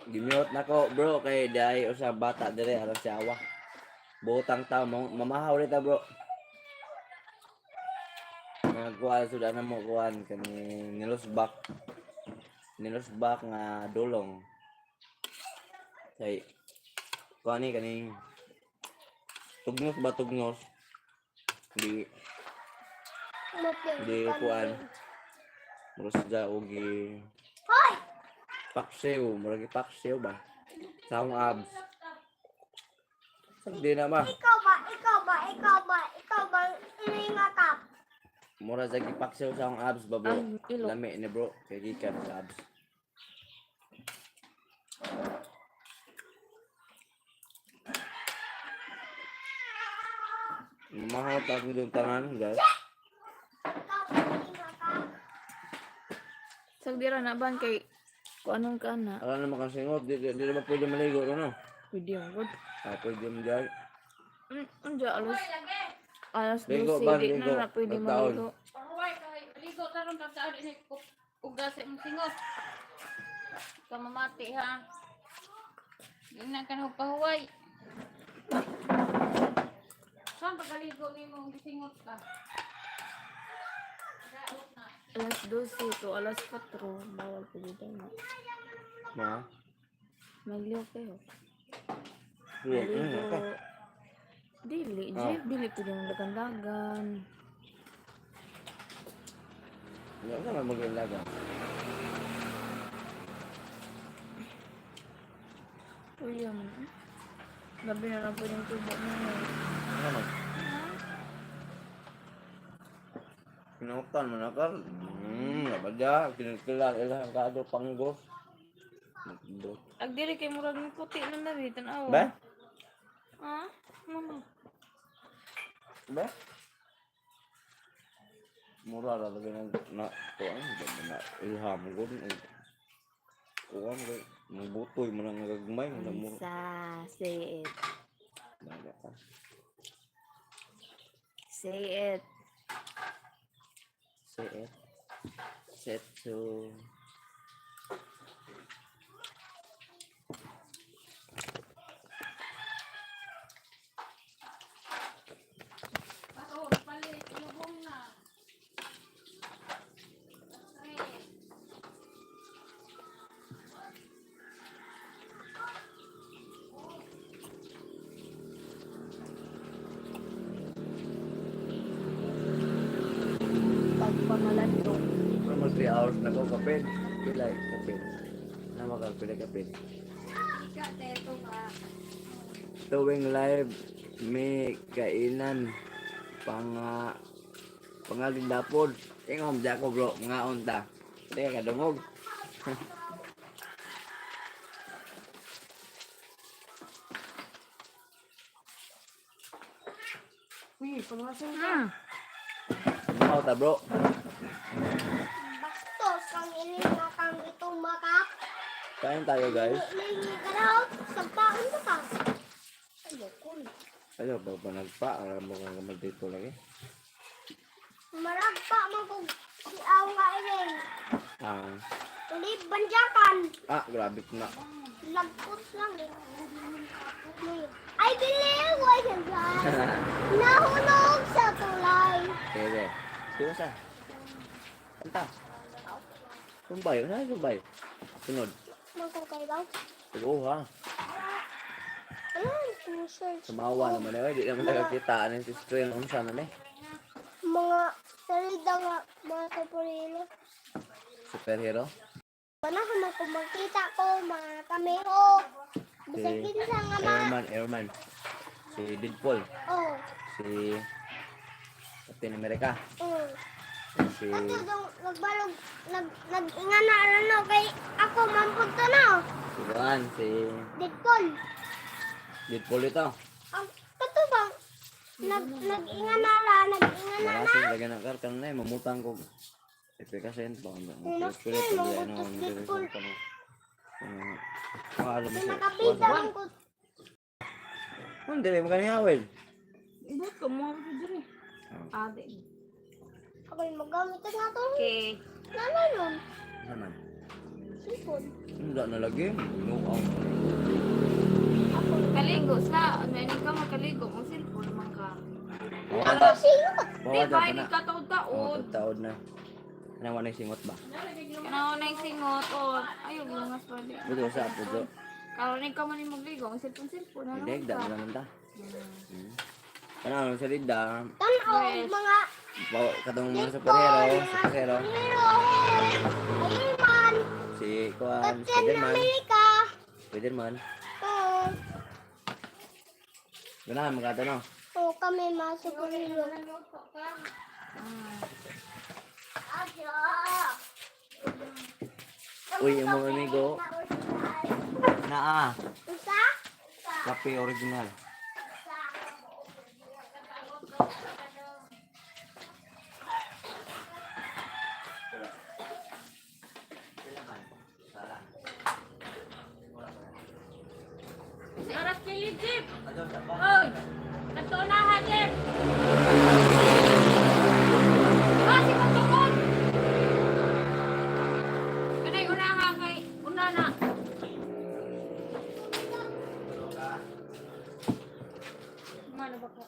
C: Gimute na ko bro kay dai usa bata dire aron si awa. Butang ta mamahaw rita bro. Nagkuha sudah na mo kuhan kani nilusbak. Nilusbak nga dulong. Kay kuha ni kaning tugnos ba tugnos? Di kuhan. Murag sa ugi.
B: Hoy!
C: Paksiw, murag paksiw ba? Sa akong abs. Hindi na ba?
B: Ikaw ba, iningatap.
C: Mura sa gipaksiw sa akong abs ba bro?
B: Ang ilok.
C: Lami ni bro, kay gikan sa abs. Mahal pa ko yung tangan guys.
B: Ikaw ba, iningatap.
E: Sagdira na ban kay kung anong ka na.
C: Alam naman kang singot, di na ba pwede maligo no?
E: Pwede yung good.
C: Pwede mo dyan.
E: Anja alas
C: Ligo
E: 12
C: ba,
E: di
C: ligo?
E: na pwede
C: Pagtaon.
E: maligo.
D: Pahuway kay ligo taron pagkaon ini ugas sa imong singot. Ka mamati ha. Di na ka na pahuway. Saan pagkaligo nimo gisingot ka? Daot na.
E: Alas 12 to alas 4 bawal pwede tayo na.
C: Ma?
E: Magliw kayo.
C: Ligo.
E: Maligo. Dili, Jeff, dili pwede yung dagan-dagan.
C: Hindi ka naman mag-ilaga.
E: Uy, yaman. Gabi na lang pwede yung tubo na yun.
C: Ano naman? Pinautan mo na ka. Nabadya. Kinagkilala ilang kado panggos.
E: Agdiri kay murag ng puti na nabi, tanawa.
C: Ba?
E: Ha? Mama.
C: Ba? Mura ra lagi na tuan na ilham ko kuan ko mabutoy mo nang nagagmay mo na mo.
E: Isa, say it.
C: Baga ka.
E: Say it.
C: Say it. Set to
D: Pato, palit ilubong na.
E: Pagpamalandong.
C: Mga 3 hours na ko kapin. Pilay kapin. Na makapilay kapin.
D: Ika teto ka.
C: Tuwing live may kainan pangalindapod. Ingom dyan ko bro, mga unta. Hindi ka kadungog.
E: Uy, pamalasang ka.
C: Mga ta bro.
B: Bastos kang iningatang itong makap.
C: Kain tayo guys.
B: Iningi ka daw, sagpaon ka pa. Ayoko.
C: Ayo, bago pa nagpa. Alam mo kang kamal dito lagi.
B: Maragpa man kung si aw nga ining.
C: Ah,
B: Hindi banjakan.
C: grabe ko na.
B: Lagpot lang eh. Ay, biliw! Ay, ganda. Nahulog sa tulay.
C: Sige. Sige sa. Anta. Sumbay. Ano sumbay? Sunod.
B: Magkakaibaw.
C: Oo ha.
B: Ano? Search.
C: Sumawa naman eh. Di naman nakakita. Ano yung screen? Ano sana na eh?
B: Mga salida nga, mga kaporilo.
C: Superhero?
B: Panahon ako magkita ko, mga kamero. Bisag
C: Si
B: kinsa nga ma.
C: Airman. Si Deadpool.
B: Oh.
C: Si Captain America. Si
B: Ato dong nagbalog nag-ingana ano kay ako mampud to na.
C: Si Juan. Si
B: Deadpool.
C: Deadpool ito.
B: Ang kato bang nag-ingana
C: Marasing lagi na karkan na eh. Mamutang ko. Epikasin pa.
B: Master, mamutos Deadpool.
C: Alam mo
B: Nakapita lang ko.
C: Hindi rin makanihawin.
E: Ibot ka mo ako diri. Ate.
B: Ako'y magamit nga to.
E: Okay.
B: Nana nun.
C: Naman.
B: Sisa. cellphone.
C: Hindi na lagi. Inuang.
B: Ako,
D: Kaligo sa, nani ka makaligo, mo cellphone naman ka.
B: ano singot?
D: Di ba, hindi ka taod-taod.
C: Taod na. Nawa na yung singot ba?
D: Kanaw na yung singot, o, ayaw, lungas pa di.
C: Buto sa puto.
D: Karoon ka man yung magligo, ang cellphone, ano
C: Hindi,
D: ka?
C: da naman ta. Ano sa lida?
B: Tanaw,
D: Yes.
B: mga
C: Katong mga sa Perero. Sa Perero.
B: hero. Ayun man.
C: Si Kuan.
B: Captain
C: Spiderman.
B: America.
C: Spiderman.
B: Oo.
C: Ganahan mga kato no?
B: Oo, kami mga superhero.
C: Uy, yung mga amigo. Naa.
B: Isa?
C: Kape original.
D: Si Aras kay Jeep! Oy! Nagtunahan, Jeep! Ah, si Patukon! Kanay, unahan kay... Una na! Ano ba ko?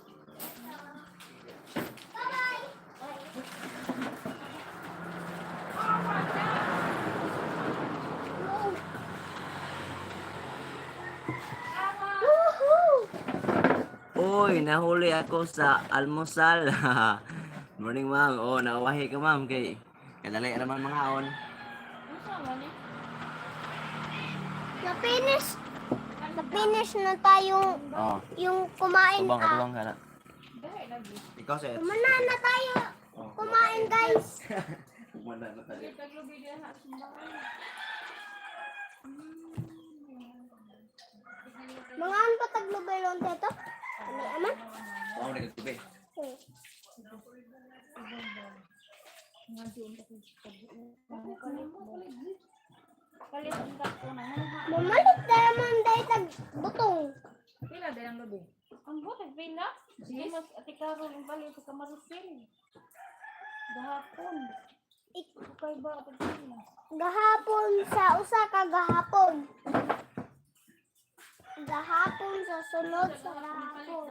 B: Woohoo!
A: Uy, nahuli ako sa almusal. Morning, ma'am. Oh, nakawahi ka, ma'am. Kay kadali naman mga on.
D: Ano sa man eh?
B: Na-finish. Na-finish na tayong
A: Oh,
B: yung kumain.
A: tubang ka na.
D: Dahil lagi.
A: Ikaw, Seth.
B: Kumana na tayo. Kumain, guys.
A: Kumanda na tayo.
D: Taglubi din sa simbahan.
B: Mga ano pa taglubelon dito? Ano aman?
A: Ako nagtubig.
B: Hmm.
D: Kalit ang gato na.
B: Mamalik na naman dahil tagbutong.
E: Pila din ang gabi.
D: Ang buti, pila. Sige, mas atikaro ng balik sa Kamarusil. Gahapon. Okay ba? Pagkina.
B: Gahapon sa usa ka gahapon. Gahapon sa sunod sa gahapon.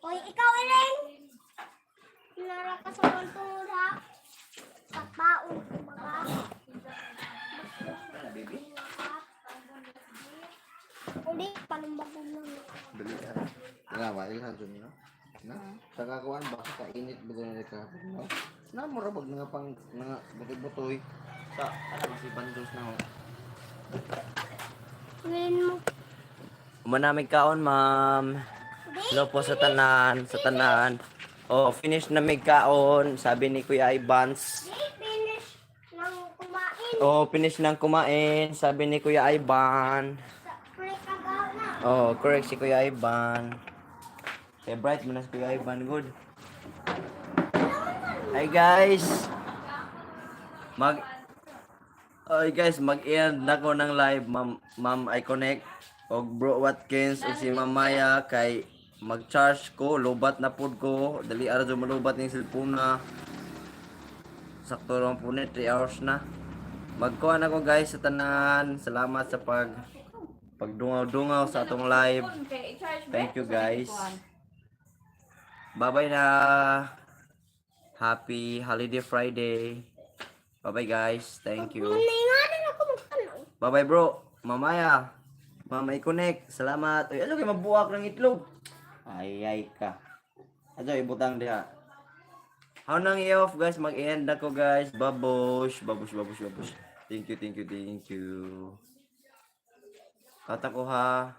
B: Hoy, ikaw Ellen. Nara ka sa kultura ha. Pagpaon kumbaga. Uli, panumbagon lang.
C: Dali ka. Nga, mailhan dyan no? Na? Sa kakuan ba? Kainit ba na ka? No? Na, mura bag nga pang nga butoy-butoy.
A: Sa, ano, si Bandos na ho.
B: Ngayon mo.
A: Umanamig kaon, ma'am. Hello po sa tanan, sa tanan. Oh, finish na mig kaon, sabi ni Kuya Ivans.
B: Finish ng kumain.
A: Oh, finish nang kumain, sabi ni Kuya Ivan.
B: Sa pre-kagaw na.
A: Oh, correct si Kuya Ivan. Favorite mo na si Kuya Ivan, good. Hi guys. Mag-end na ko ng live, Ma'am I Connect og Bro Watkins ug si Mamaya kay mag-charge ko, lubat na pud ko. Dali ara jud malubat ning cellphone na. Sakto lang po 3 hours na. Magkuhan ako guys sa tanan. Salamat sa pagdungaw-dungaw sa atong live. Thank you guys. Bye-bye na. Happy Holiday Friday. Bye-bye guys. Thank you.
B: Nainganan ako magtanong.
A: Bye-bye bro. Mamaya. Mama i-connect. Salamat. Uy, ano kayo mabuak ng itlog? Ay ka. Ato ibutang diha. How nang i-off guys? Mag-end ako guys. Babush. Babush. Thank you. Kata ko ha.